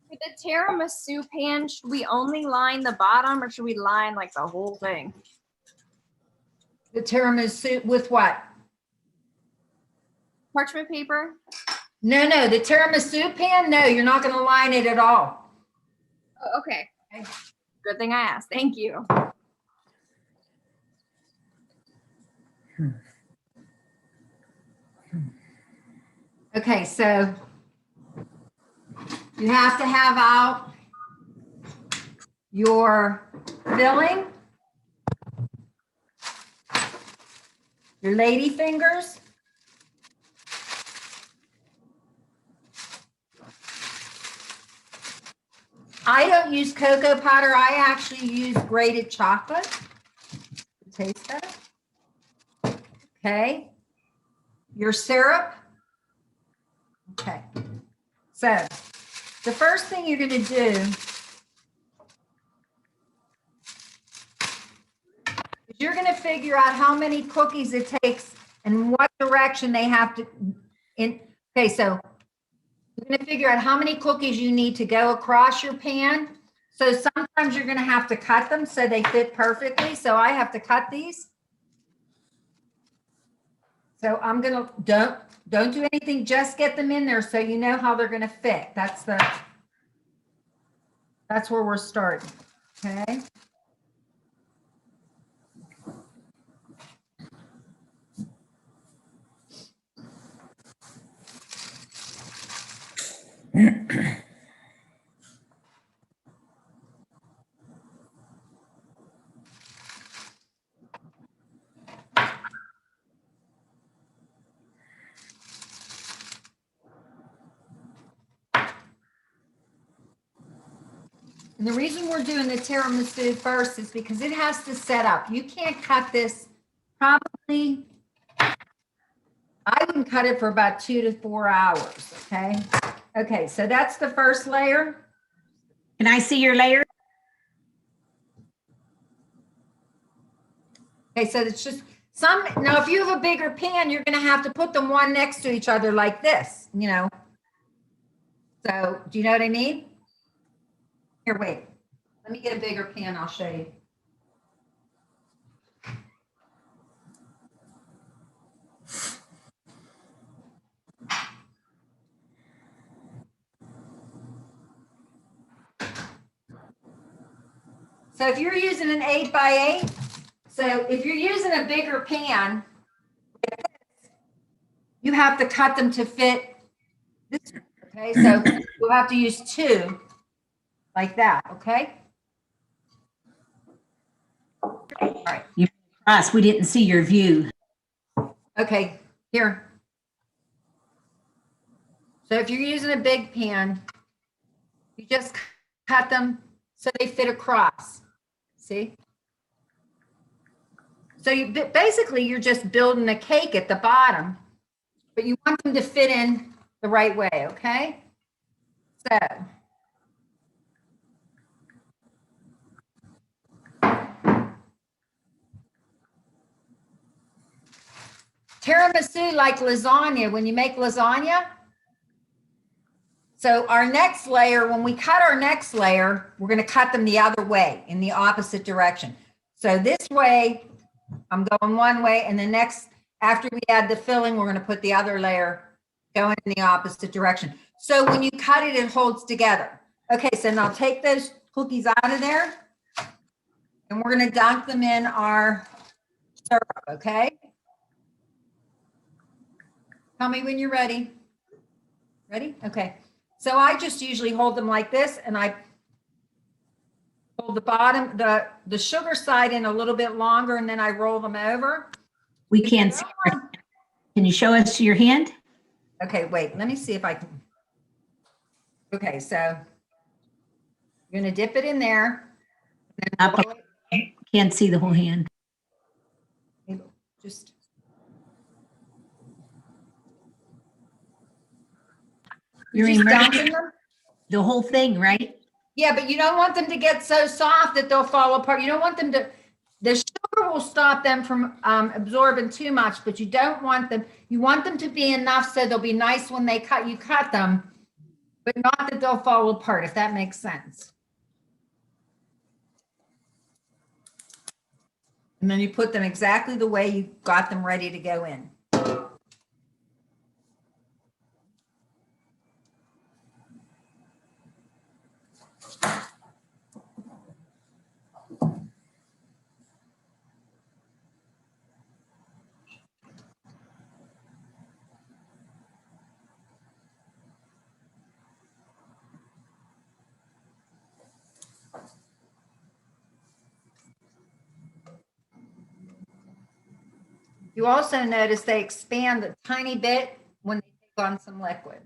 For the tiramisu pan, should we only line the bottom or should we line like the whole thing? The tiramisu with what? Parchment paper? No, the tiramisu pan, no, you're not going to line it at all. Oh, okay. Good thing I asked. Thank you. Okay, so you have to have out your filling, your lady fingers, I don't use cocoa powder. I actually use grated chocolate to taste better. Okay. Your syrup. Okay. So the first thing you're going to do is you're going to figure out how many cookies it takes and what direction they have to in. Okay, so you're going to figure out how many cookies you need to go across your pan. So sometimes you're going to have to cut them so they fit perfectly. So I have to cut these. So I'm going to, don't do anything, just get them in there so you know how they're going to fit. That's where we're starting. Okay. And the reason we're doing the tiramisu first is because it has to set up. You can't cut this probably, I wouldn't cut it for about 2 to 4 hours, okay? Okay, so that's the first layer. Can I see your layer? Okay, so it's just some, now if you have a bigger pan, you're gonna have to put them one next to each other like this, you know? So, do you know what I mean? Here, wait. Let me get a bigger pan, I'll show you. So if you're using an 8x8, so if you're using a bigger pan, you have to cut them to fit this, okay? So you'll have to use 2 like that, okay? All right, Us, we didn't see your view. okay, here. So if you're using a big pan, you just cut them so they fit across, see? So you basically, you're just building a cake at the bottom, but you want them to fit in the right way, okay? So. Tiramisu like lasagna, when you make lasagna. So our next layer, when we cut our next layer, we're going to cut them the other way in the opposite direction. So this way, I'm going one way, and the next, after we add the filling, we're going to put the other layer going in the opposite direction. So when you cut it, it holds together. Okay, so now take those cookies out of there, and we're going to dunk them in our syrup, okay? Tell me when you're ready. Ready? Okay. So I just usually hold them like this, and I hold the bottom, the sugar side in a little bit longer, and then I roll them over. We can't see. Can you show us your hand? Okay, wait, let me see if I can. Okay, so you're gonna dip it in there. Up, can't see the whole hand. Just. You're just immersing dunking them? the whole thing, right? Yeah, but you don't want them to get so soft that they'll fall apart. You don't want them to, the sugar will stop them from absorbing too much, but you don't want them, you want them to be enough so they'll be nice when you cut them, but not that they'll fall apart, if that makes sense. And then you put them exactly the way you got them ready to go in. You also notice they expand a tiny bit when they take on some liquid.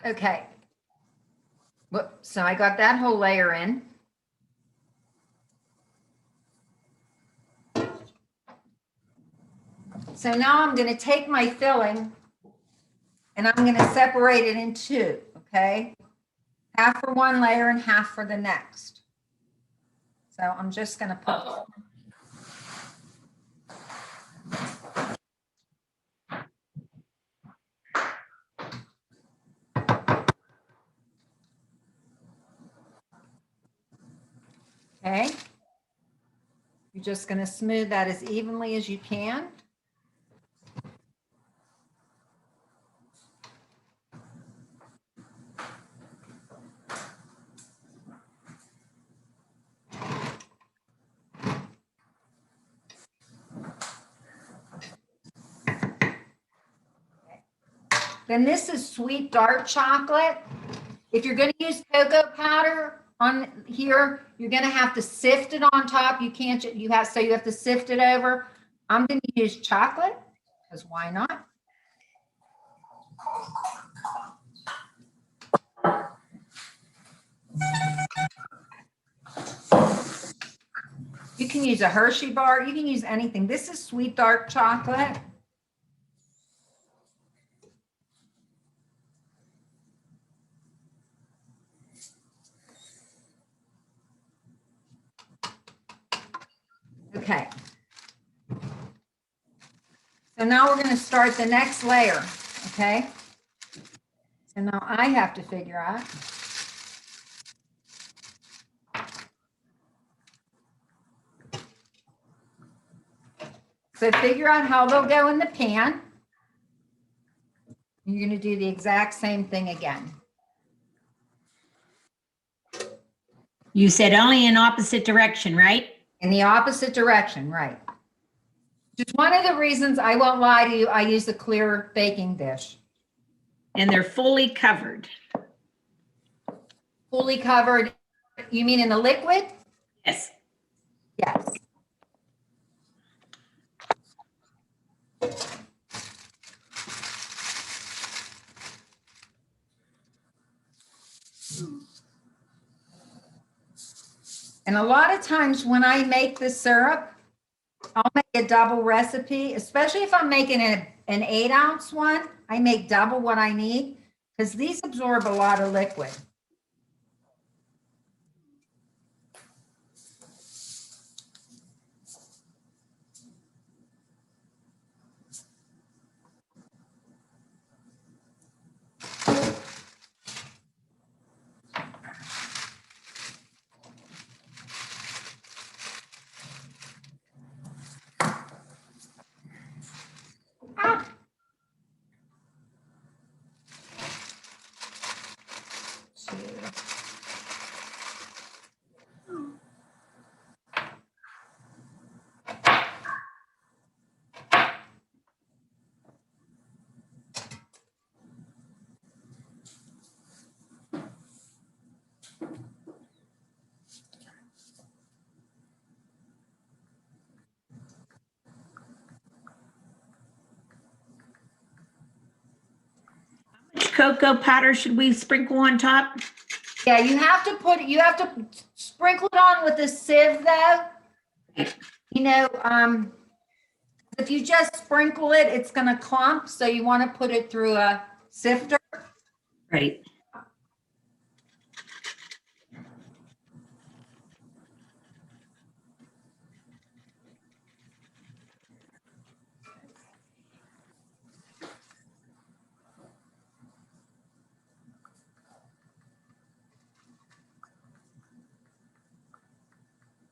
Okay. So I got that whole layer in. So now I'm going to take my filling and I'm going to separate it in 2, okay? Half for one layer and half for the next. So I'm just going to put. Okay. You're just going to smooth that as evenly as you can. Then this is sweet dark chocolate. If you're going to use cocoa powder on here, you're going to have to sift it on top. You can't, you have to sift it over. I'm going to use chocolate because why not? You can use a Hershey bar. You can use anything. This is sweet dark chocolate. Okay. So now we're going to start the next layer, okay? So now I have to figure out. So figure out how they'll go in the pan. You're going to do the exact same thing again. You said only in opposite direction, right? In the opposite direction, right. Just one of the reasons, I won't lie to you, I use a clear baking dish. And they're fully covered. Fully covered, you mean in the liquid? Yes. Yes. And a lot of times when I make the syrup, I'll make a double recipe, especially if I'm making an 8-ounce one. I make double what I need because these absorb a lot of liquid. How much cocoa powder should we sprinkle on top? Yeah, you have to sprinkle it on with a sieve though. You know, if you just sprinkle it, it's gonna clump, so you want to put it through a sifter. Right.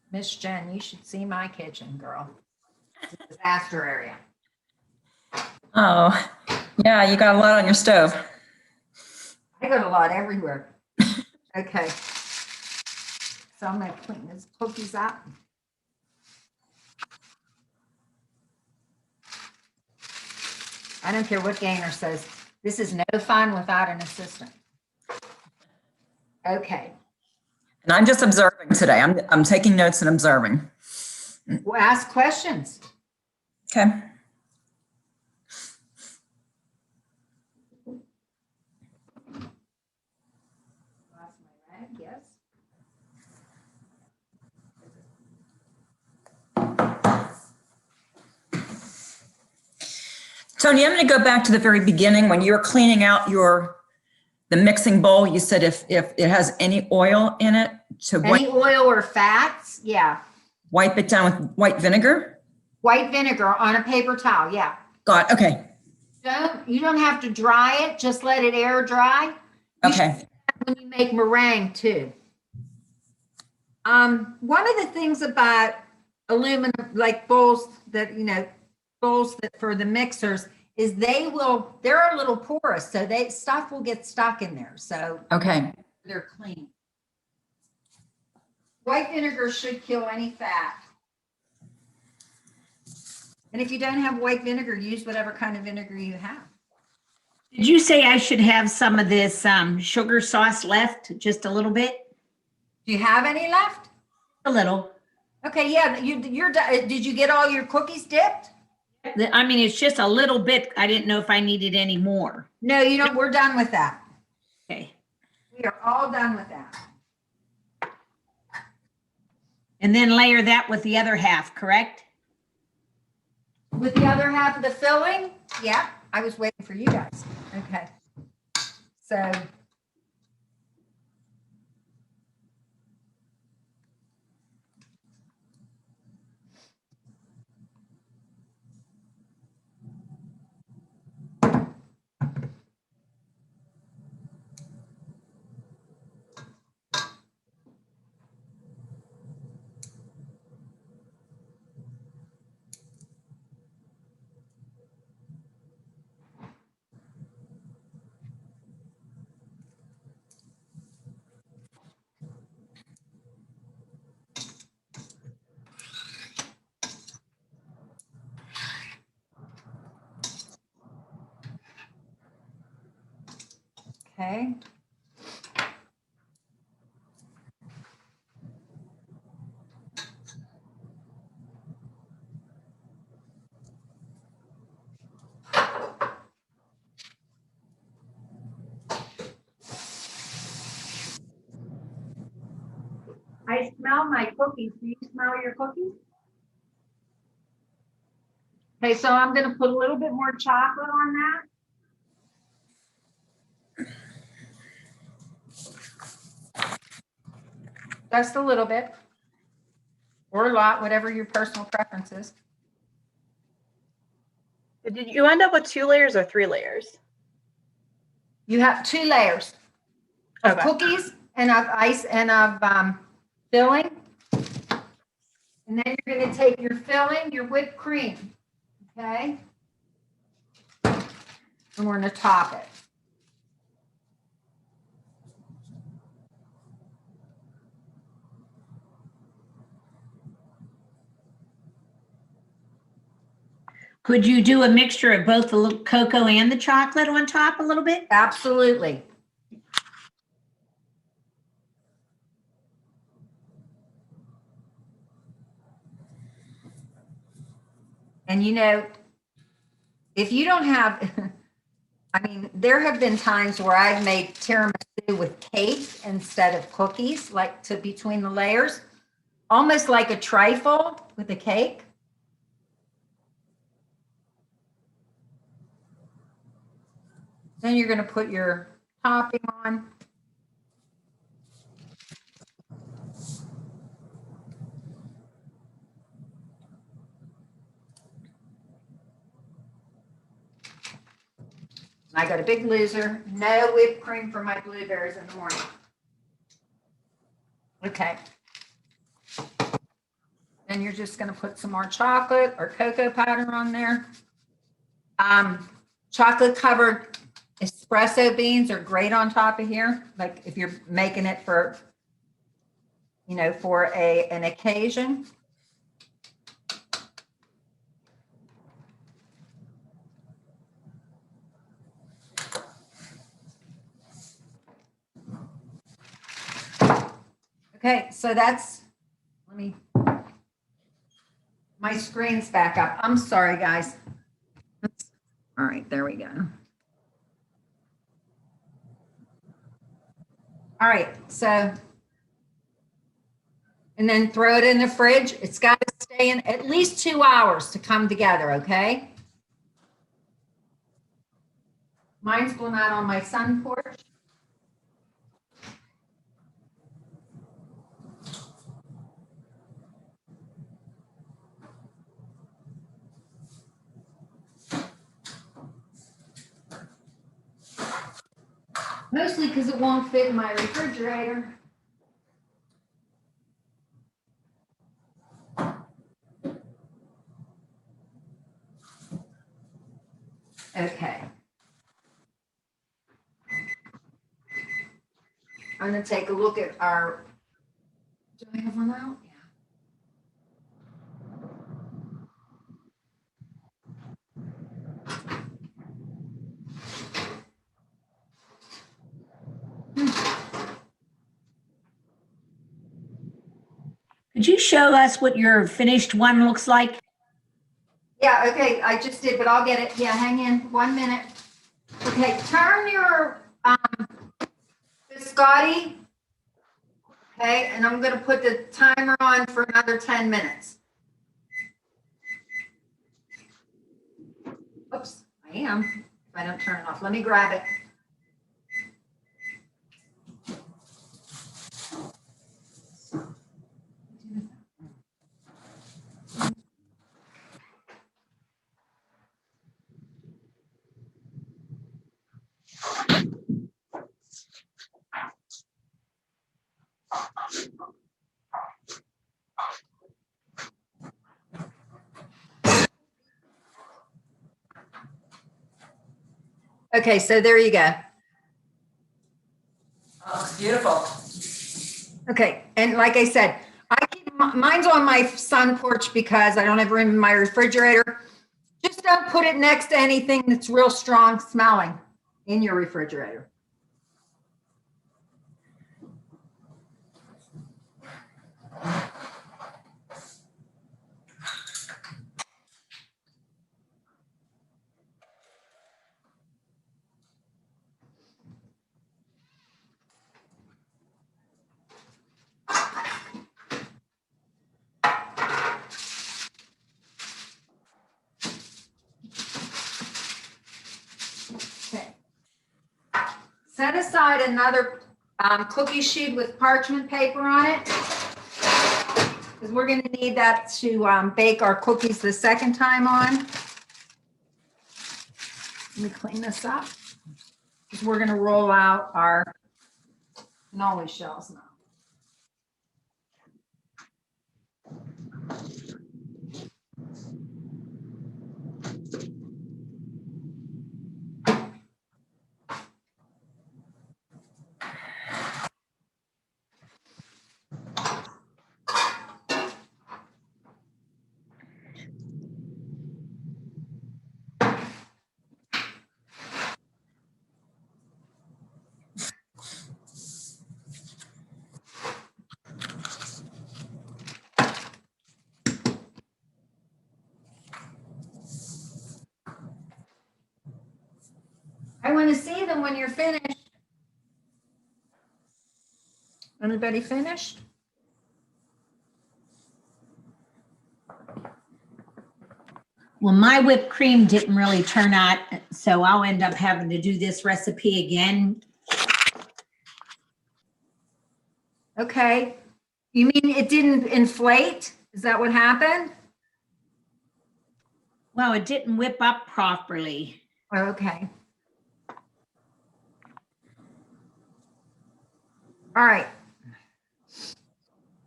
Miss Jen, you should see my kitchen, girl. It's a disaster area. Oh, yeah, you got a lot on your stove. I got a lot everywhere. Okay. So I'm gonna clean these cookies up. I don't care what Gaynor says. This is no fun without an assistant. Okay. And I'm just observing today. I'm taking notes and observing. Well, ask questions. Okay. Lost my rag, yes. Tony, I'm going to go back to the very beginning when you were cleaning out the mixing bowl. You said if it has any oil in it, to Any oil or fats? Yeah. wipe it down with white vinegar. White vinegar on a paper towel. Yeah. Got okay. You don't have to dry it. Just let it air dry. You should Okay. do that when you make meringue too. One of the things about aluminum, like bowls that, bowls that for the mixers is they're a little porous. So stuff will get stuck in there. So Okay. they're clean. White vinegar should kill any fat. And if you don't have white vinegar, use whatever kind of vinegar you have. Did you say I should have some of this sugar sauce left? Just a little bit? Do you have any left? A little. Okay, yeah, did you get all your cookies dipped? I mean, it's just a little bit. I didn't know if I needed any more. No, we're done with that. Okay. We are all done with that. And then layer that with the other half, correct? With the other half of the filling? Yeah, I was waiting for you guys. Okay. So. Okay. I smell my cookies. Do you smell your cookies? Okay, so I'm going to put a little bit more chocolate on that. Just a little bit. Or a lot, whatever your personal preference is. Did you end up with 2 layers or 3 layers? You have 2 layers of Okay. cookies and of ice and of filling. And then you're going to take your filling, your whipped cream, okay? And we're going to top it. Could you do a mixture of both the little cocoa and the chocolate on top a little bit? Absolutely. And you know, if you don't have, I mean, there have been times where I've made tiramisu with cake instead of cookies, like to between the layers, almost like a trifle with a cake. Then you're going to put your topping on. I got a big loser. No whipped cream for my blueberries in the morning. Okay. Then you're just going to put some more chocolate or cocoa powder on there. Chocolate covered espresso beans are great on top of here. Like if you're making it for, you know, for an occasion. Okay, so that's, my screen's back up. I'm sorry, guys. All right, there we go. All right, so, and then throw it in the fridge. It's got to stay in at least 2 hours to come together, okay? Mine's going out on my sun porch. Mostly because it won't fit in my refrigerator. Okay. I'm going to take a look at our, do I have one out? Yeah. Could you show us what your finished one looks like? Yeah, okay, I just did, but I'll get it. Yeah, hang in 1 minute. Okay, turn your biscotti. Okay, and I'm gonna put the timer on for another 10 minutes. Oops, I am. If I don't turn it off, let me grab it. Okay, so there you go. Oh, beautiful. Okay, and like I said, I keep mine's on my sun porch because I don't have room in my refrigerator. Just don't put it next to anything that's real strong smelling in your refrigerator. Set aside another cookie sheet with parchment paper on it. Because we're going to need that to bake our cookies the second time on. Let me clean this up. Because we're going to roll out our cannoli shells now. I want to see them when you're finished. Anybody finished? Well, my whipped cream didn't really turn out, so I'll end up having to do this recipe again. Okay. You mean it didn't inflate? Is that what happened? Well, it didn't whip up properly. Okay. All right.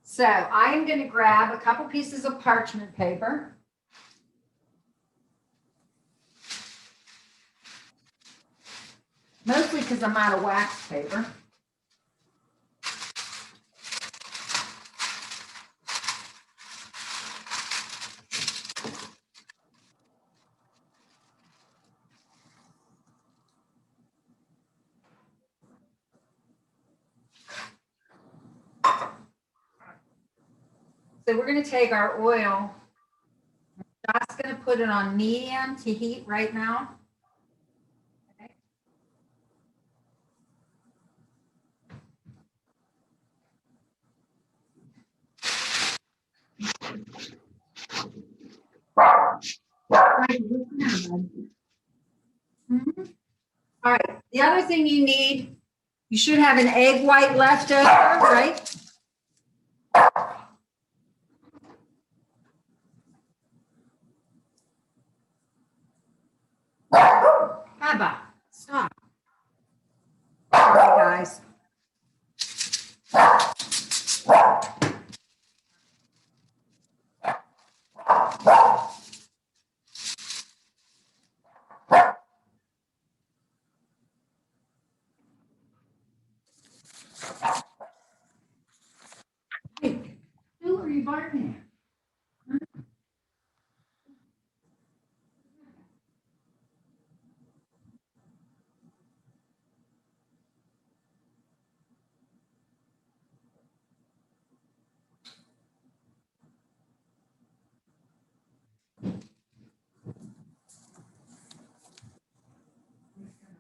So I am going to grab a couple pieces of parchment paper. Mostly because I'm out of wax paper. So we're going to take our oil. I'm just going to put it on medium to heat right now. Okay. All right. The other thing you need, you should have an egg white left over, right? Abba, stop. All right, guys. Hey, who are you barking at?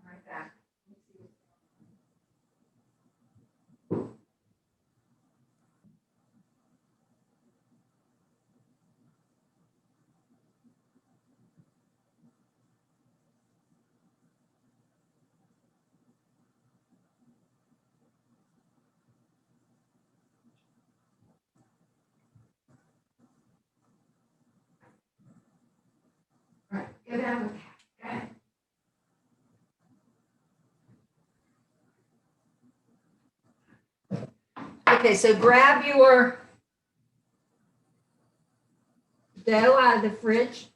Right back. All right, go down with that. Okay, so grab your dough out of the fridge.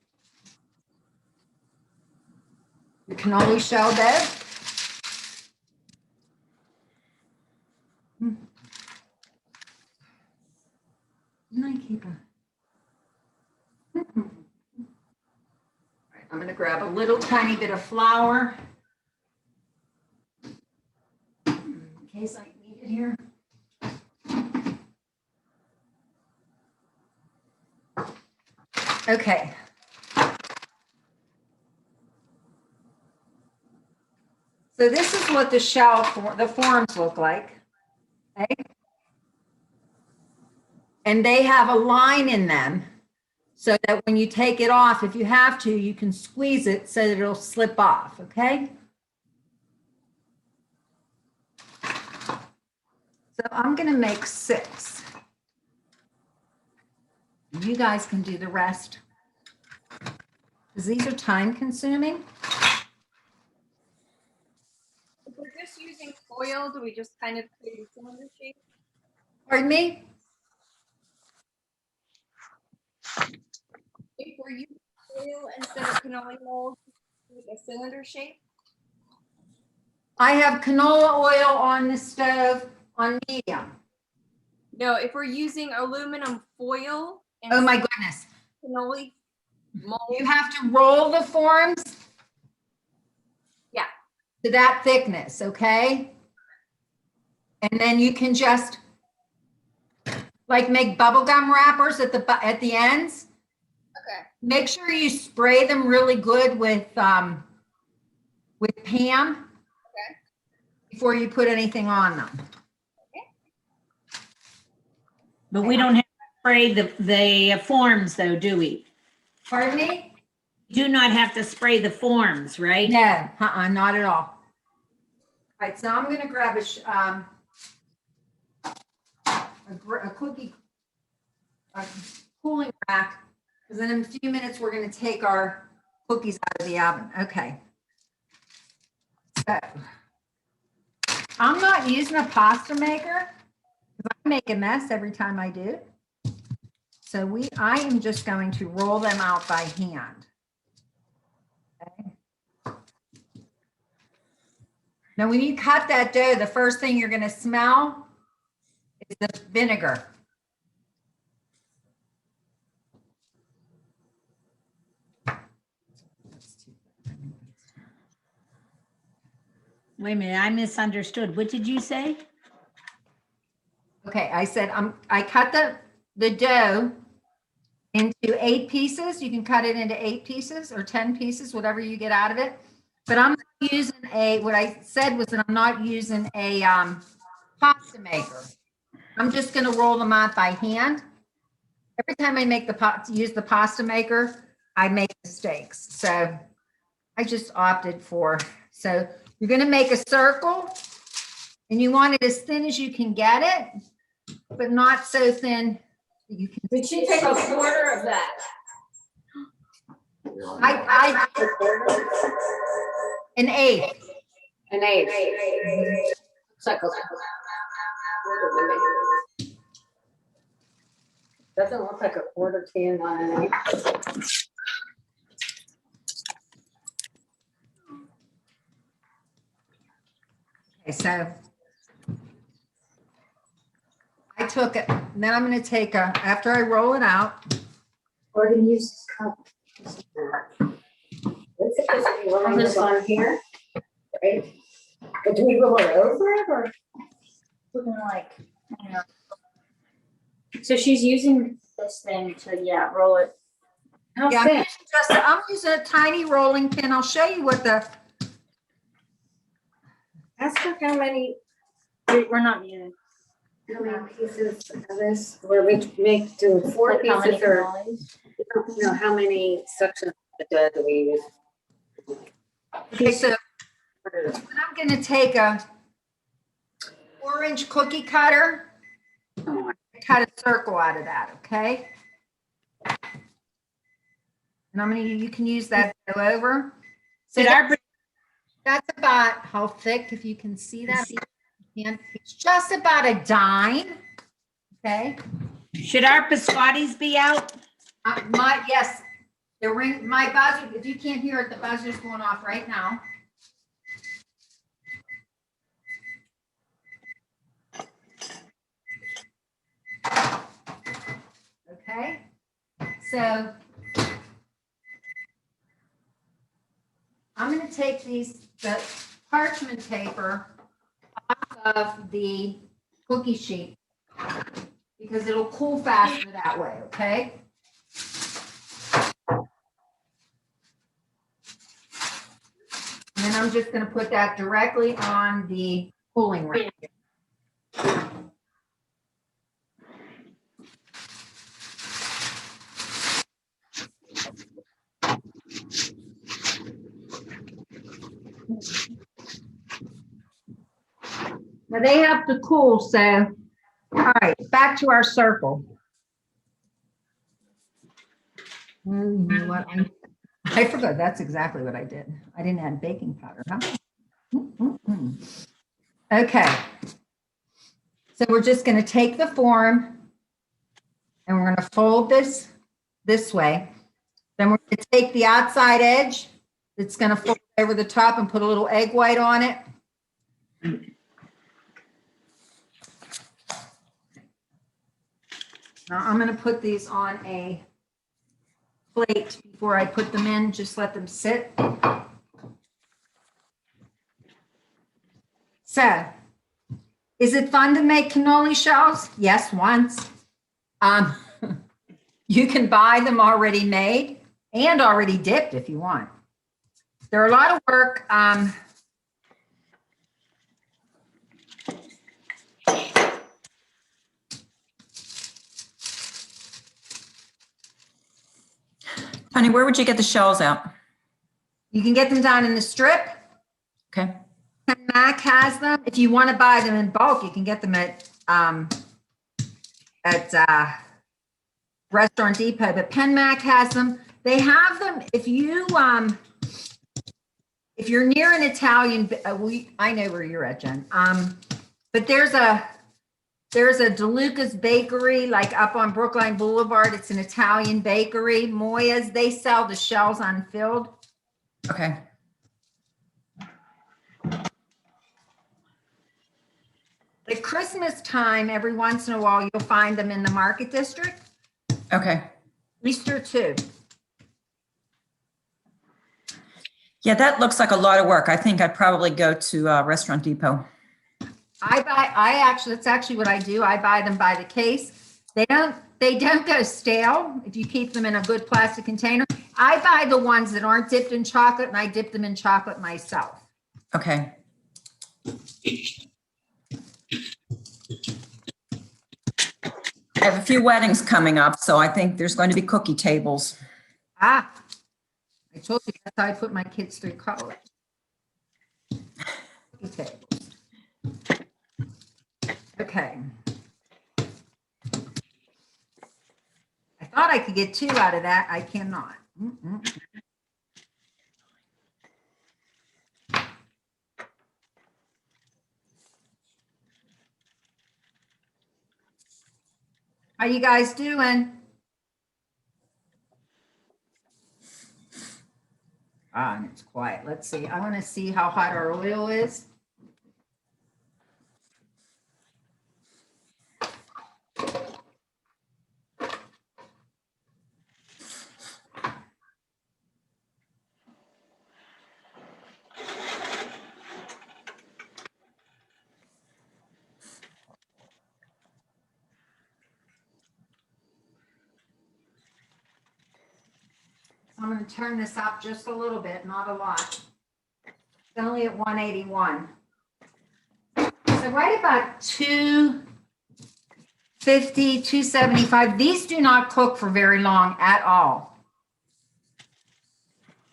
The cannoli shell dough. Didn't I keep a... All right, I'm going to grab a little tiny bit of flour. In case I need it here. Okay. So this is what the shell, the forms look like. Okay. And they have a line in them so that when you take it off, if you have to, you can squeeze it so that it'll slip off, okay? So I'm gonna make 6. You guys can do the rest. Because these are time consuming. If we're just using foil, do we just kind of create a cylinder shape? Pardon me? If we're using foil instead of cannoli mold, make a cylinder shape? I have canola oil on the stove on medium. No, if we're using aluminum foil Oh my instead goodness. of cannoli mold. You have to roll the forms Yeah. to that thickness, okay? And then you can just like make bubblegum wrappers at the ends. Okay. Make sure you spray them really good with Pam. Okay. Before you put anything on them. But we don't have to spray the forms though, do we? Pardon me? Do not have to spray the forms, right? No, not at all. All right, so I'm gonna grab a cooling rack, because in a few minutes, we're gonna take our cookies out of the oven. Okay. So, I'm not using a pasta maker, because I make a mess every time I do. So I am just going to roll them out by hand. Okay. Now, when you cut that dough, the first thing you're going to smell is the vinegar. Wait a minute, I misunderstood. What did you say? Okay, I said I cut the dough into 8 pieces. You can cut it into 8 pieces or 10 pieces, whatever you get out of it. But I'm not using what I said was that I'm not using a pasta maker. I'm just going to roll them out by hand. Every time I make use the pasta maker, I make mistakes. So I just opted for, so you're going to make a circle and you want it as thin as you can get it, but not so thin that you can. Did she take a quarter of that? An 1/8. An 8. Looks like a quarter to me. Doesn't look like a quarter can on an 8. Okay, so I took it, and then I'm going to take after I roll it out. We're going to use this cup. What's it supposed to be rolling this on here? Right? But do we roll it over it or? We're gonna like, you know. So she's using this thing to, roll it. How Yeah, thin? I'm using a tiny rolling pin. I'll show you what the. Ask her how many We're not using. pieces of this, where we make do 4 Like how many pieces or, cannolis? you know, how many sections of the dough do we use? Okay, so I'm going to take a 4-inch cookie cutter, cut a circle out of that, okay? And you can use that to go over. So that's about how thick, if you can see that. And it's just about a dime, okay? Should our biscottis be out? Yes, my buzzer, if you can't hear it, the buzzer's going off right now. Okay, so I'm going to take the parchment paper off of the cookie sheet because it'll cool faster that way, okay? And then I'm just going to put that directly on the cooling rack. Now they have to cool, so, all right, back to our circle. Oh, you know what? I forgot, that's exactly what I did. I didn't add baking powder, huh? Okay. So we're just going to take the form and we're going to fold this way. Then we're going to take the outside edge. It's going to fold over the top and put a little egg white on it. Now I'm going to put these on a plate before I put them in. Just let them sit. So, is it fun to make cannoli shells? Yes, once. You can buy them already made and already dipped if you want. They're a lot of work. Honey, where would you get the shells out? You can get them down in the strip. Okay. Mac has them. If you want to buy them in bulk, you can get them at Restaurant Depot. But PenMac has them. They have them if you're near an Italian. I know where you're at, Jen. But there's a DeLuca's Bakery, like up on Brookline Boulevard. It's an Italian bakery. Moya's. They sell the shells unfilled. Okay. At Christmas time, every once in a while, you'll find them in the Market District. Okay. Easter too. Yeah, that looks like a lot of work. I think I'd probably go to Restaurant Depot. That's actually what I do. I buy them by the case. They don't go stale if you keep them in a good plastic container. I buy the ones that aren't dipped in chocolate, and I dip them in chocolate myself. Okay. I have a few weddings coming up, so I think there's going to be cookie tables. I told you that's how I put my kids through college. Okay. I thought I could get 2 out of that. I cannot. How you guys doing? And it's quiet. Let's see. I want to see how hot our oil is. I'm going to turn this up just a little bit, not a lot. It's only at 181. So right about 250, 275. These do not cook for very long at all.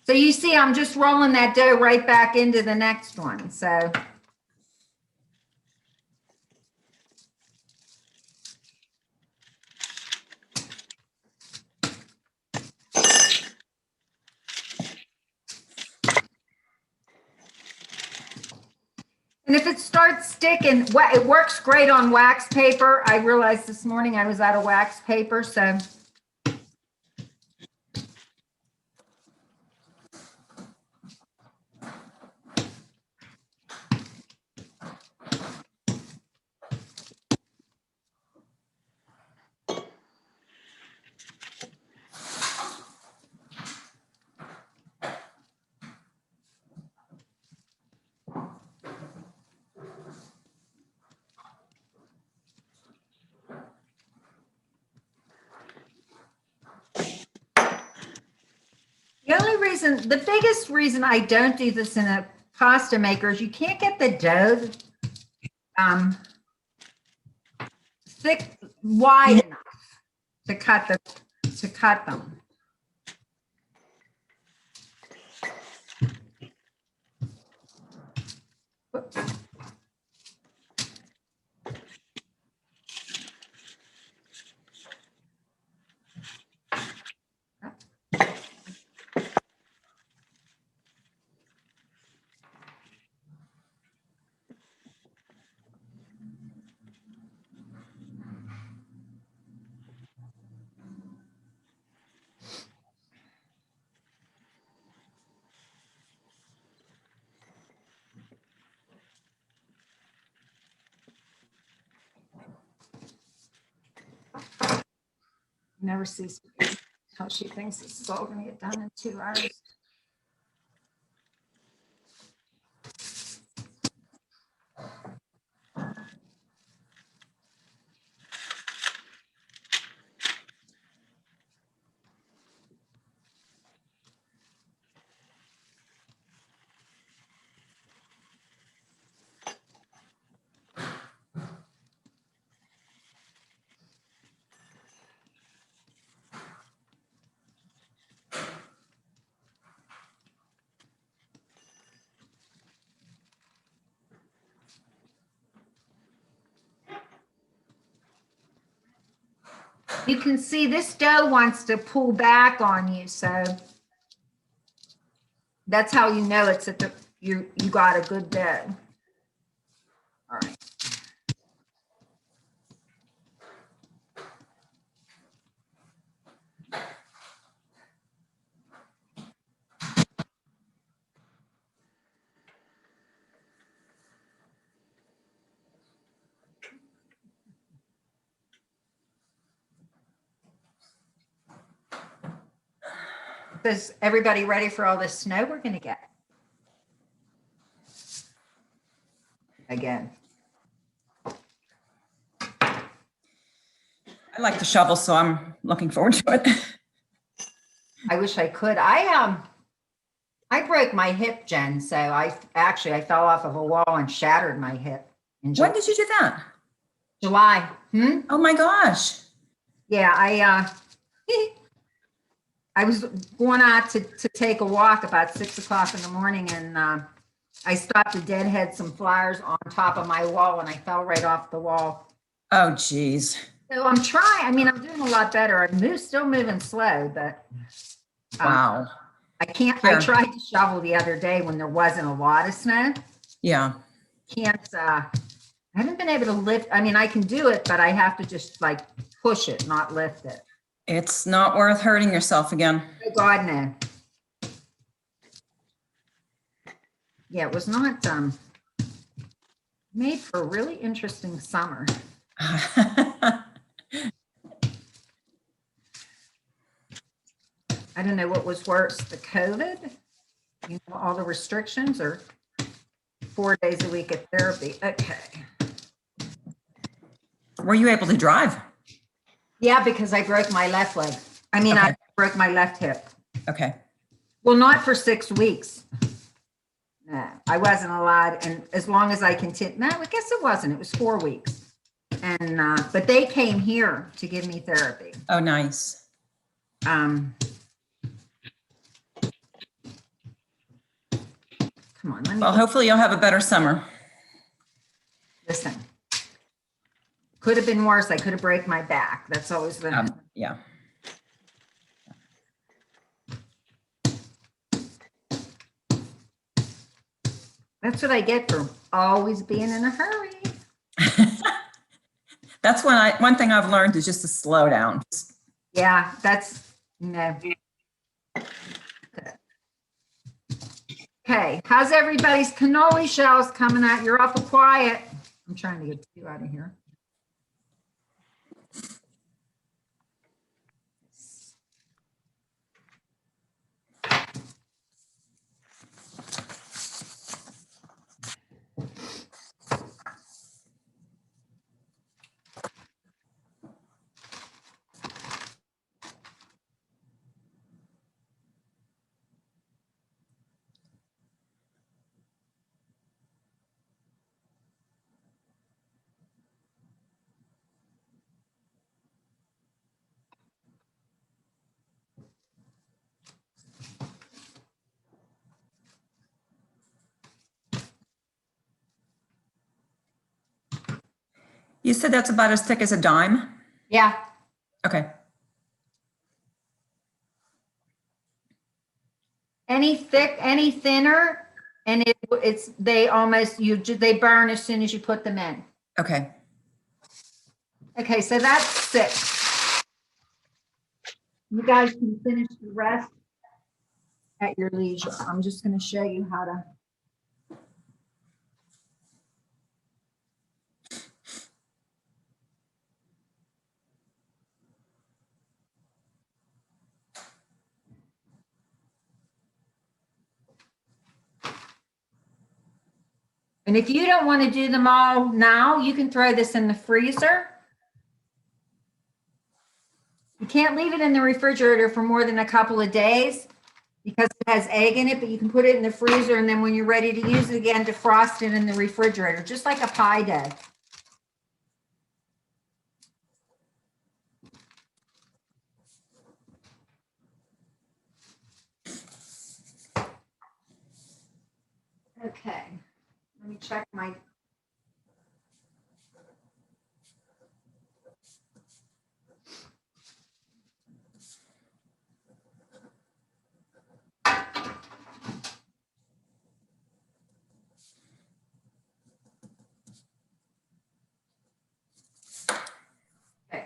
So you see, I'm just rolling that dough right back into the next one. So and if it starts sticking, it works great on wax paper. I realized this morning I was out of wax paper, so. The biggest reason I don't do this in a pasta maker is you can't get the dough thick, wide enough to cut them. Whoops. Never cease to be how she thinks this is all gonna get done in 2 hours. You can see this dough wants to pull back on you, so that's how you know it's at the, you got a good dough. All right. Is everybody ready for all this snow we're gonna get? Again. I like to shovel, so I'm looking forward to it. I wish I could. I broke my hip, Jen, so I fell off of a wall and shattered my hip in When did you do that? July. Oh my gosh. Yeah, I was going out to take a walk about 6 o'clock in the morning, and I stopped to deadhead some flowers on top of my wall, and I fell right off the wall. Oh, geez. So I'm trying. I mean, I'm doing a lot better. I'm still moving slow, but Wow. I can't. Here. I tried to shovel the other day when there wasn't a lot of snow. Yeah. Can't. I haven't been able to lift. I mean, I can do it, but I have to just like push it, not lift it. It's not worth hurting yourself again. Oh God, no. Yeah, it was not made for a really interesting summer. I don't know what was worse, the COVID, all the restrictions, or 4 days a week of therapy. Okay. Were you able to drive? Yeah, because I broke my left leg. I mean, Okay. I broke my left hip. Okay. Well, not for 6 weeks. No, I wasn't allowed. And as long as I continued, no, I guess it wasn't. It was 4 weeks. And, but they came here to give me therapy. Oh, nice. Come on, let me Well, hopefully you'll have a better summer. listen. Could have been worse. I could have break my back. That's always the, Yeah. that's what I get for always being in a hurry. That's one thing I've learned is just to slow down. Yeah, that's, no. Okay, how's everybody's cannoli shells coming out? You're awful quiet. I'm trying to get you out of here. You said that's about as thick as a dime? Yeah, Okay. any thick, any thinner, and they almost, they burn as soon as you put them in. Okay. Okay, so that's 6. You guys can finish the rest at your leisure. I'm just going to show you how to. And if you don't want to do them all now, you can throw this in the freezer. You can't leave it in the refrigerator for more than a couple of days because it has egg in it, but you can put it in the freezer, and then when you're ready to use it again, defrost it in the refrigerator, just like a pie dough. Okay, let me check my.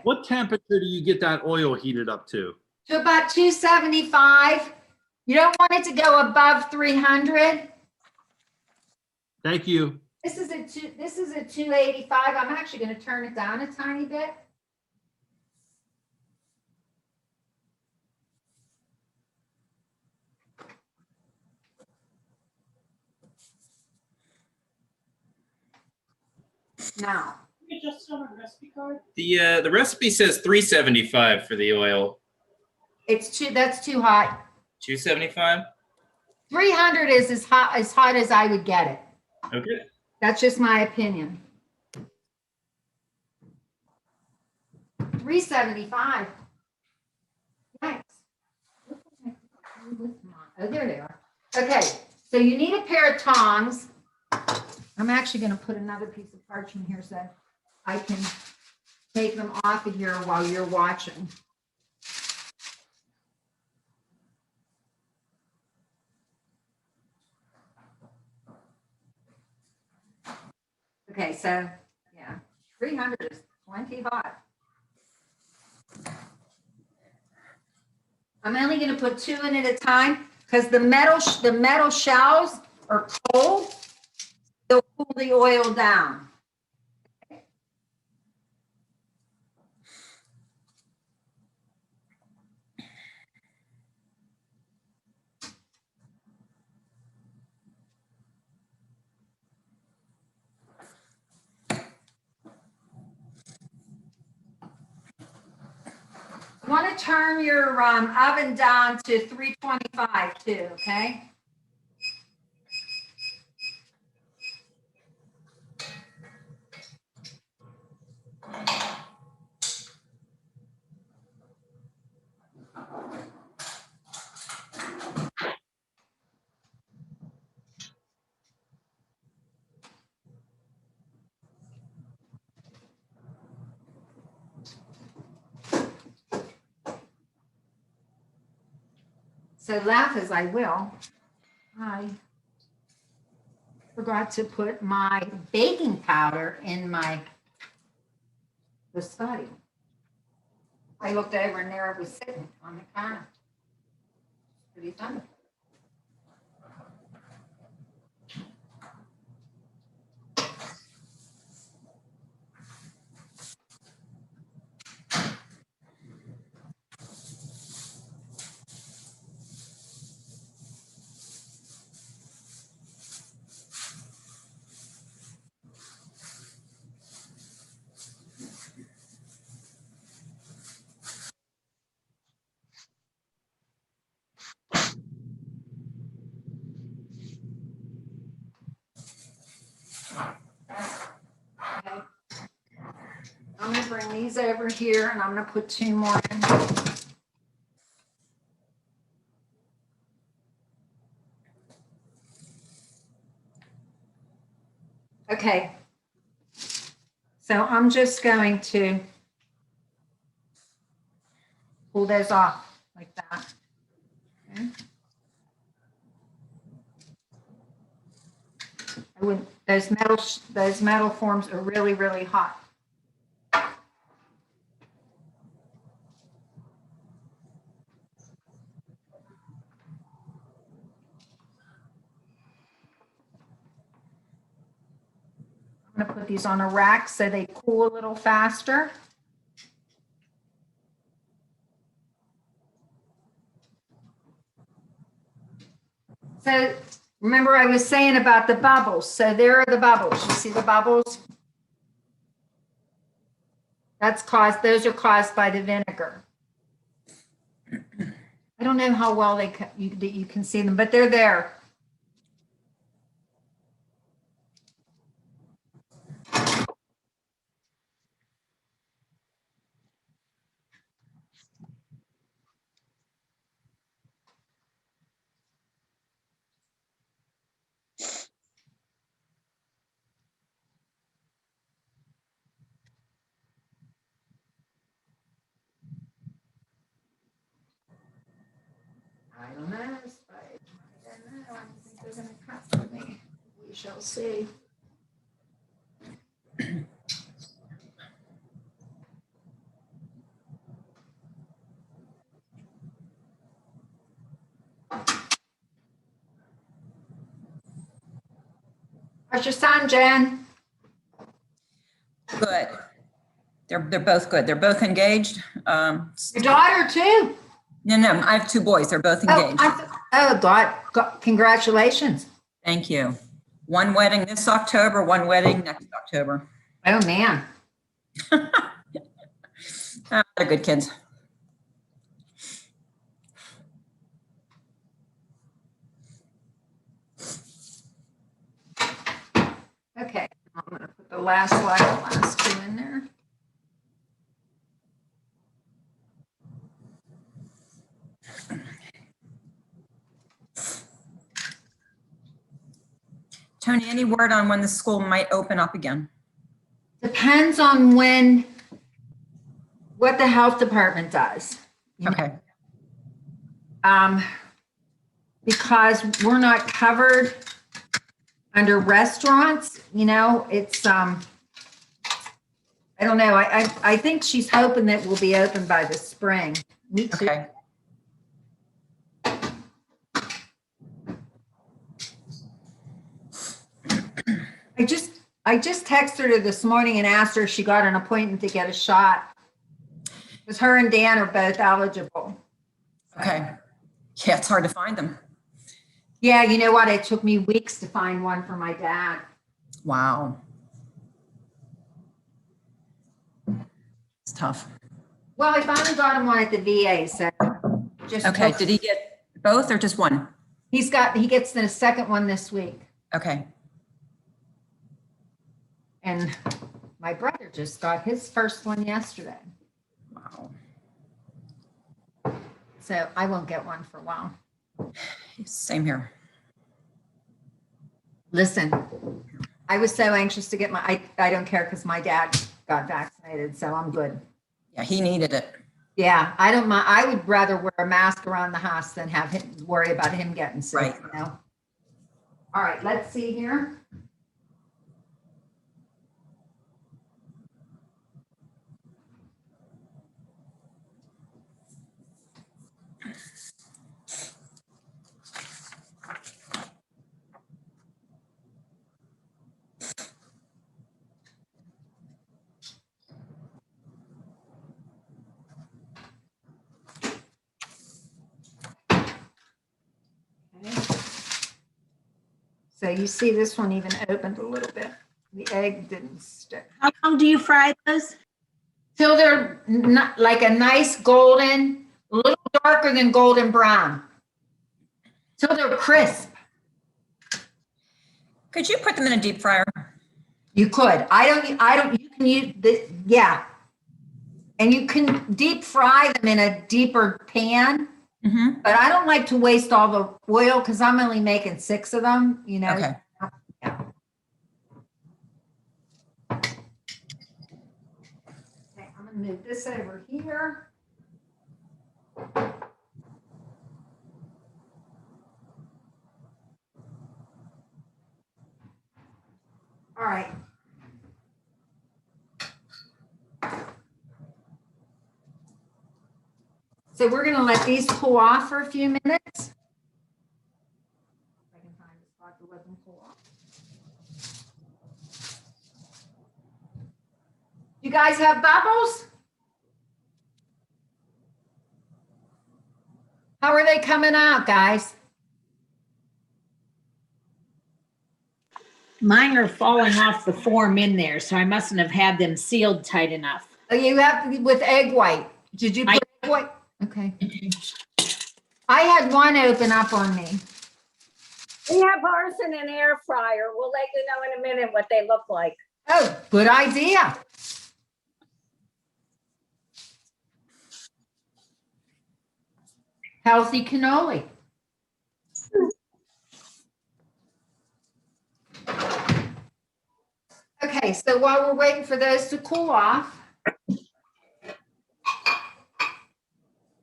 What temperature do you get that oil heated up to? To about 275. You don't want it to go above 300. Thank you. This is a 285. I'm actually going to turn it down a tiny bit. Now, The recipe says 375 for the oil. that's too hot. 275. 300 is as hot as I would get it. Okay. That's just my opinion. 375. Thanks. Oh, there they are. Okay, so you need a pair of tongs. I'm actually going to put another piece of parchment here so I can take them off of here while you're watching. Okay, so yeah, 300 is plenty hot. I'm only going to put 2 in at a time because the metal shells are cold. They'll cool the oil down. You want to turn your oven down to 325 too, okay? So laugh as I will, I forgot to put my baking powder in my biscotti. I looked over and there it was sitting on the counter. Pretty funny. I'm gonna bring these over here and I'm gonna put 2 more in. Okay. So I'm just going to pull those off like that. Okay. Those metal forms are really, really hot. I'm going to put these on a rack so they cool a little faster. So Remember I was saying about the bubbles. So there are the bubbles. You see the bubbles? Those are caused by the vinegar. I don't know how well you can see them, but they're there. I don't know, Spike. I don't know. I don't think they're gonna cut for me. We shall see. How's your son, Jen? Good. They're both good. They're both engaged. Your daughter too? No, I have two boys. They're both engaged. God, congratulations. Thank you. One wedding this October, one wedding next October. Oh, man. They're good kids. Okay, I'm gonna put the last two in there. Tony, any word on when the school might open up again? Depends on what the health department does. Okay. Because we're not covered under restaurants, it's, I don't know. I think she's hoping that we'll be open by the spring. Me too. Okay. I just texted her this morning and asked her if she got an appointment to get a shot. Because her and Dan are both eligible. Okay. Yeah, it's hard to find them. Yeah, you know what? It took me weeks to find one for my dad. Wow. It's tough. Well, I finally got him one at the VA, so just Okay, did he get both or just one? he gets the second one this week. Okay. And my brother just got his first one yesterday. Wow. So I won't get one for a while. Same here. Listen, I was so anxious to get I don't care because my dad got vaccinated, so I'm good. Yeah, he needed it. Yeah, I don't mind. I would rather wear a mask around the house than have him worry about him getting sick, Right. All right, let's see here. So you see this one even opened a little bit. The egg didn't stick. How long do you fry those? Till they're not like a nice golden, a little darker than golden brown. Till they're crisp. Could you put them in a deep fryer? You could. You can use this, yeah. And you can deep fry them in a deeper pan. Mm-hmm. But I don't like to waste all the oil because I'm only making 6 of them, Okay. Yeah. Okay, I'm gonna move this over here. All right. So we're going to let these cool off for a few minutes. If I can find a spot to let them cool off. You guys have bubbles? How are they coming out, guys? Mine are falling off the form in there, so I mustn't have had them sealed tight enough. Oh, you have to, with egg white. Did you put egg white? Okay. I had one open up on me. We have ours in an air fryer. We'll let you know in a minute what they look like. Oh, good idea. Healthy cannoli. Okay, so while we're waiting for those to cool off,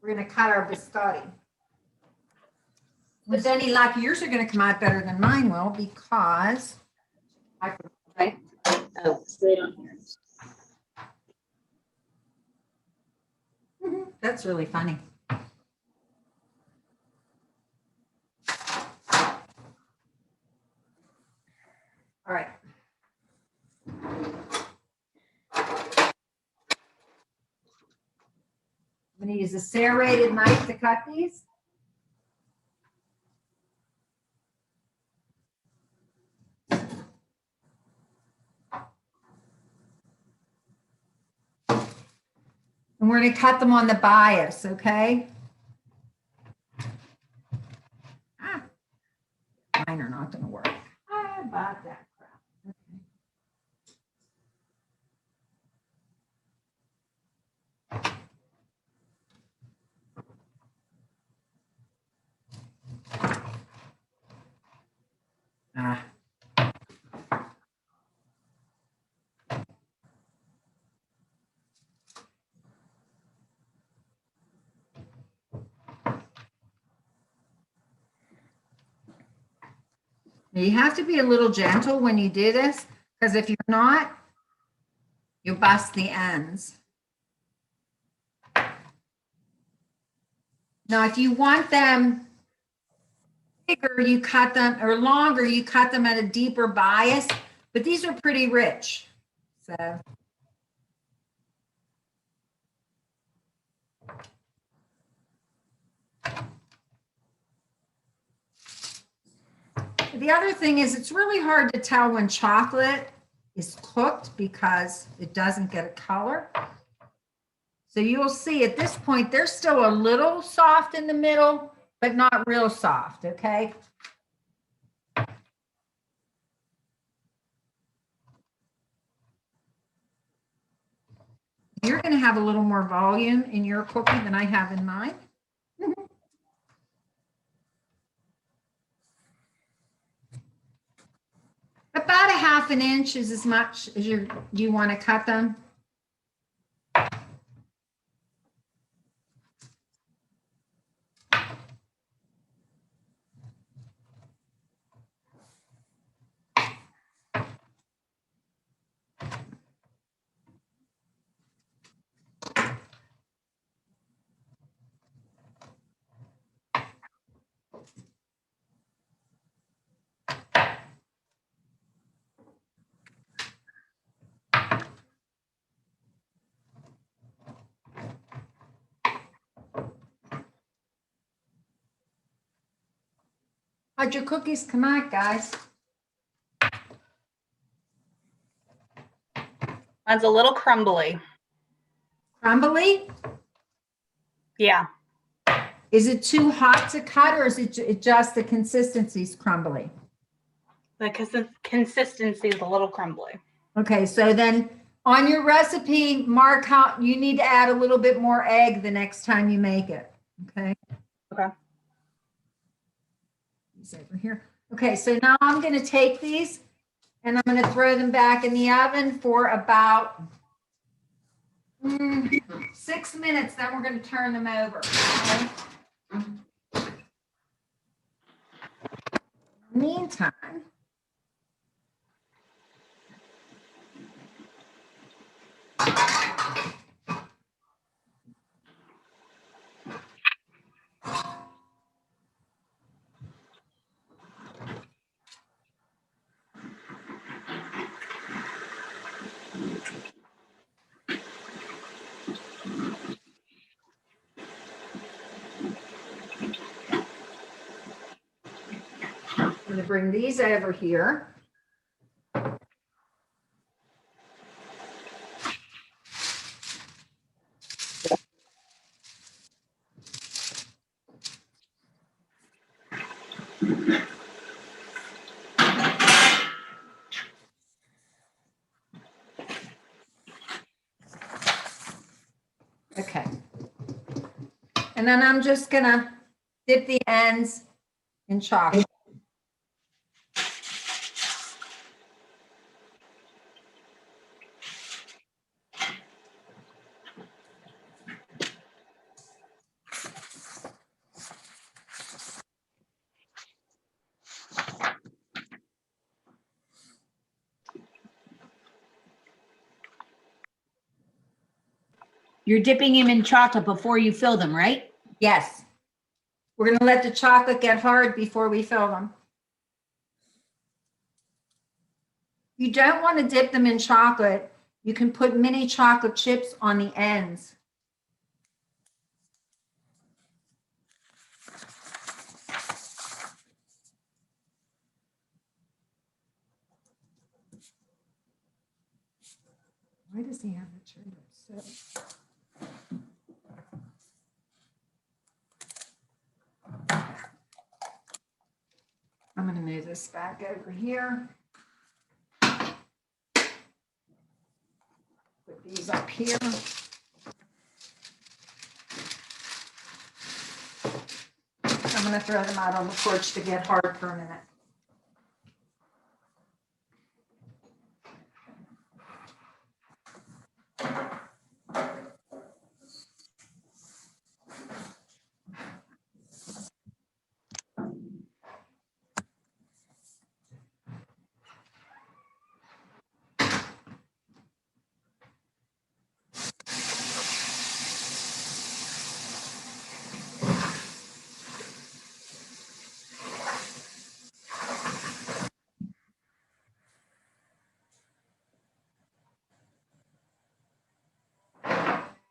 we're gonna cut our biscotti. With any luck, yours are gonna come out better than mine will because I, right? Oh, so they don't hear us. That's really funny. All right. I'm gonna use a serrated knife to cut these. And we're gonna cut them on the bias, okay? Ah, mine are not gonna work. How about that crap? Okay. Ah. You have to be a little gentle when you do this, because if you're not, you'll bust the ends. Now, if you want them bigger, you cut them, or longer, you cut them at a deeper bias, but these are pretty rich, so. The other thing is it's really hard to tell when chocolate is cooked because it doesn't get a color. So you'll see at this point, they're still a little soft in the middle, but not real soft, okay? You're going to have a little more volume in your cookie than I have in mine. About a ½ an inch is as much as you want to cut them. How'd your cookies come out, guys? Mine's a little crumbly. Crumbly? Yeah. Is it too hot to cut, or is it just the consistency's crumbly? The consistency is a little crumbly. Okay, so then on your recipe, mark how you need to add a little bit more egg the next time you make it. Okay. Okay. These over here. Okay, so now I'm going to take these and I'm going to throw them back in the oven for about 6 minutes. Then we're going to turn them over. Okay? Meantime, I'm going to bring these over here. Okay. And then I'm just gonna dip the ends in chocolate. You're dipping them in chocolate before you fill them, right? Yes. We're gonna let the chocolate get hard before we fill them. You don't want to dip them in chocolate. You can put mini chocolate chips on the ends. Why does he have the turned up so? I'm going to move this back over here. Put these up here. I'm going to throw them out on the porch to get hard for a minute.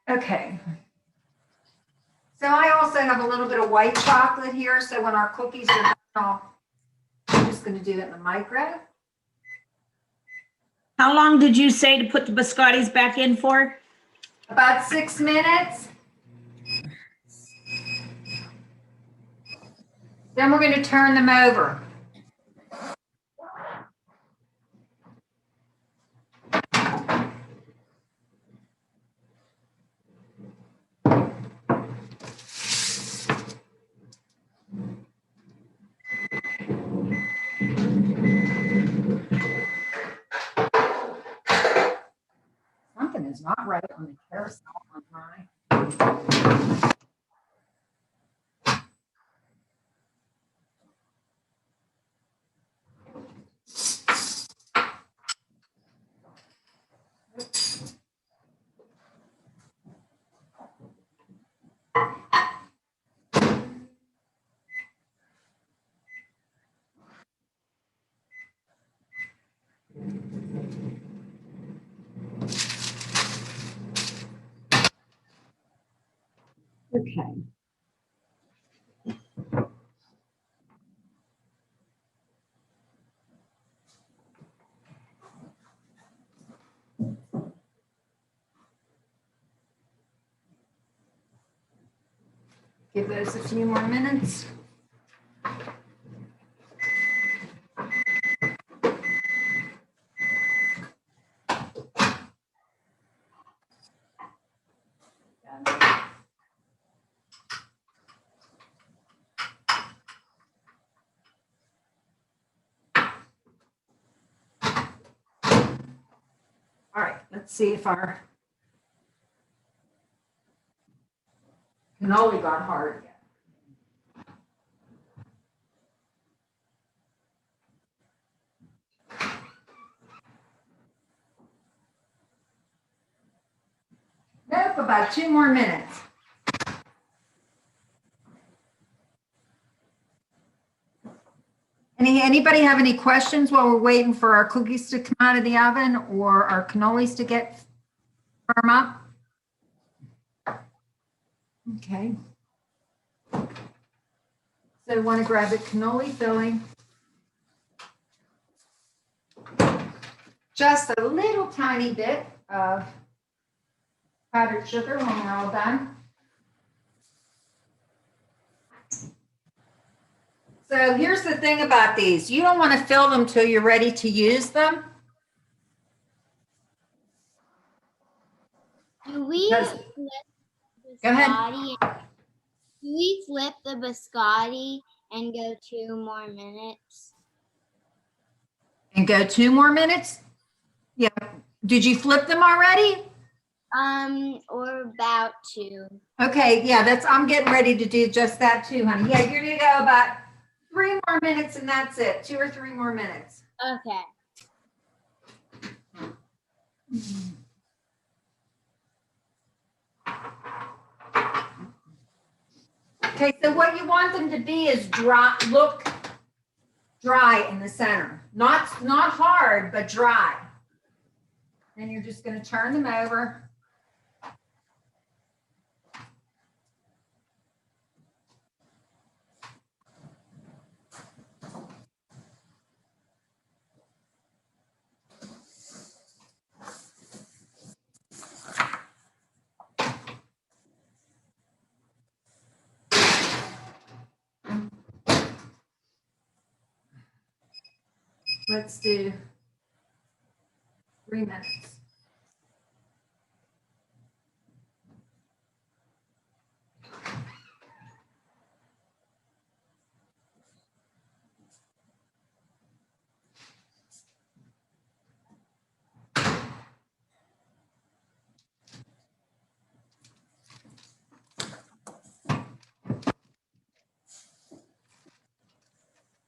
Okay. So I also have a little bit of white chocolate here. So when our cookies are done, I'm just going to do it in the micro. How long did you say to put the biscottis back in for? About 6 minutes. Then we're going to turn them over. Something is not right on the carousel on mine. Okay. Give those a few more minutes. All right, let's see if our cannoli got hard yet. Nope, about 2 more minutes. Anybody have any questions while we're waiting for our cookies to come out of the oven or our cannolis to get firm up? Okay. So I want to grab a cannoli filling. Just a little tiny bit of powdered sugar when we're all done. So here's the thing about these. You don't want to fill them till you're ready to use them. Do we Because- Go ahead. biscotti. Can we flip the biscotti and go 2 more minutes? And go 2 more minutes? Yeah. Did you flip them already? Or about to. Okay, yeah, I'm getting ready to do just that too, honey. Yeah, you're gonna go about 3 more minutes and that's it. 2 or 3 more minutes. Okay. Okay, so what you want them to be is look dry in the center. Not hard, but dry. And you're just gonna turn them over. Let's do 3 minutes.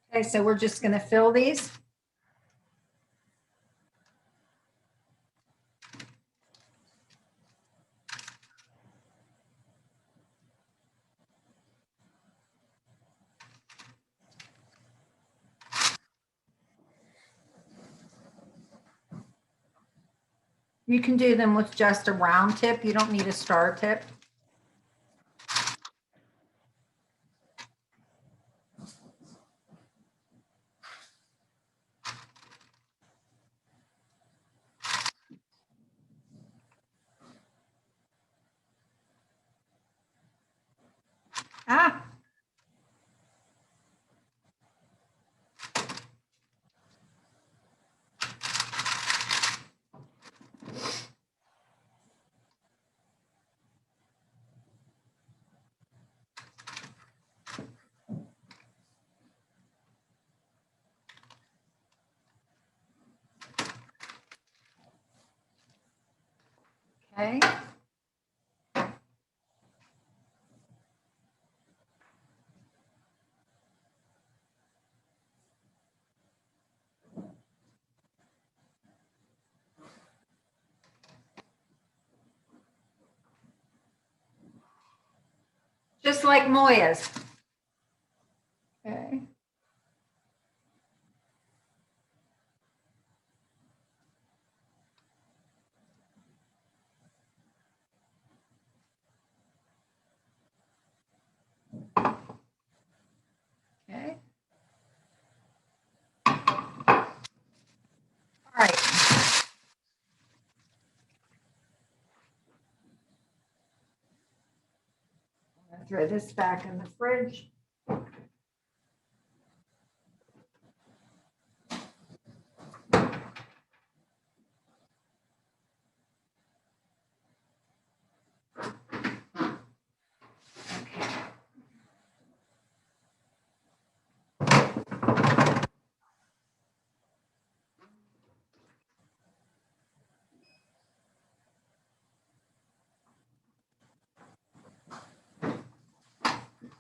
Okay, so we're just gonna fill these. You can do them with just a round tip. You don't need a star tip. Ah. Okay. Just like Moya's. Okay. Okay. All right. I'm gonna throw this back in the fridge.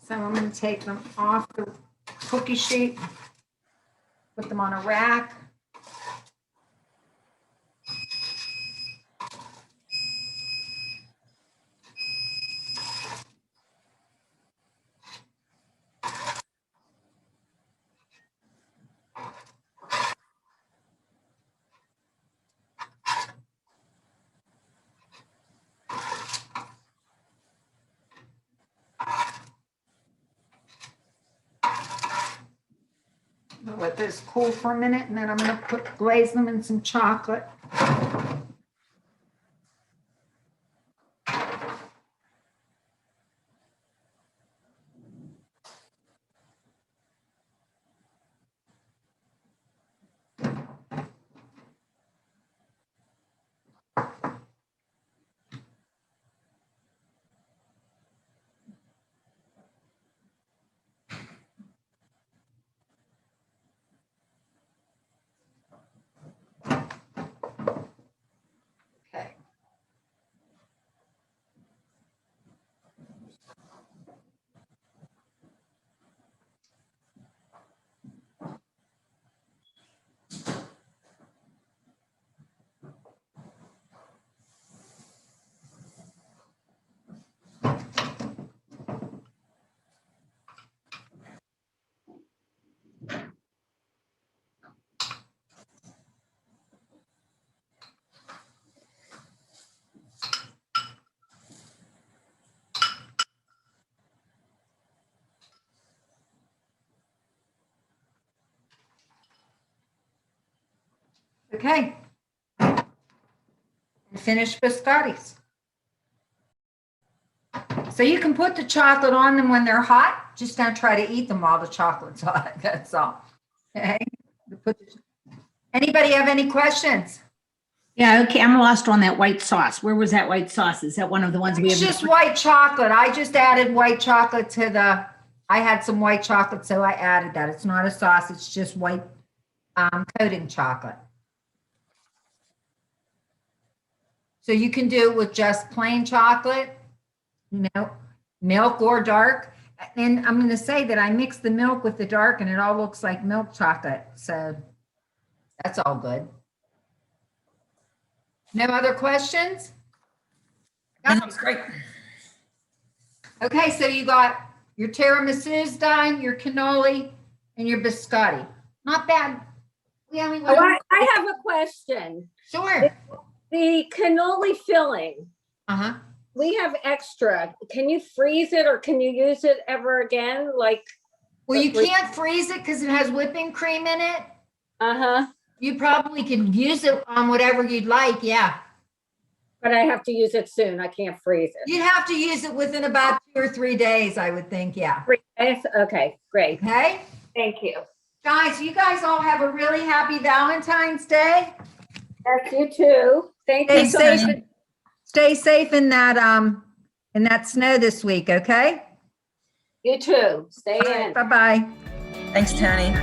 So I'm going to take them off the cookie sheet, put them on a rack. Let this cool for a minute, and then I'm going to glaze them in some chocolate. Okay. And finish biscottis. So you can put the chocolate on them when they're hot. Just don't try to eat them while the chocolate's hot. That's all. Okay. Anybody have any questions? Yeah, okay, I'm lost on that white sauce. Where was that white sauce? Is that one of the ones we It's have? just white chocolate. I just added white chocolate to the, I had some white chocolate, so I added that. It's not a sauce, it's just white coating chocolate. So you can do it with just plain chocolate, you know, milk or dark. And I'm gonna say that I mixed the milk with the dark and it all looks like milk chocolate. So that's all good. No other questions? That was great. Okay, so you got your tiramisus done, your cannoli, and your biscotti. Not bad. We only Oh, went. I have a question. Sure. The cannoli filling, Uh-huh. we have extra. Can you freeze it or can you use it ever again? Like, Well, you can't freeze it because it has whipping cream in it. uh-huh, You probably can use it on whatever you'd like, yeah. but I have to use it soon. I can't freeze it. You'd have to use it within about 2 or 3 days, I would think, yeah. Okay, great. Okay? Thank you. Guys, you guys all have a really happy Valentine's Day. Yes, you too. Thank Stay you so safe. much. Stay safe in that snow this week, okay? You too. Stay in. Bye-bye. Thanks, Tony.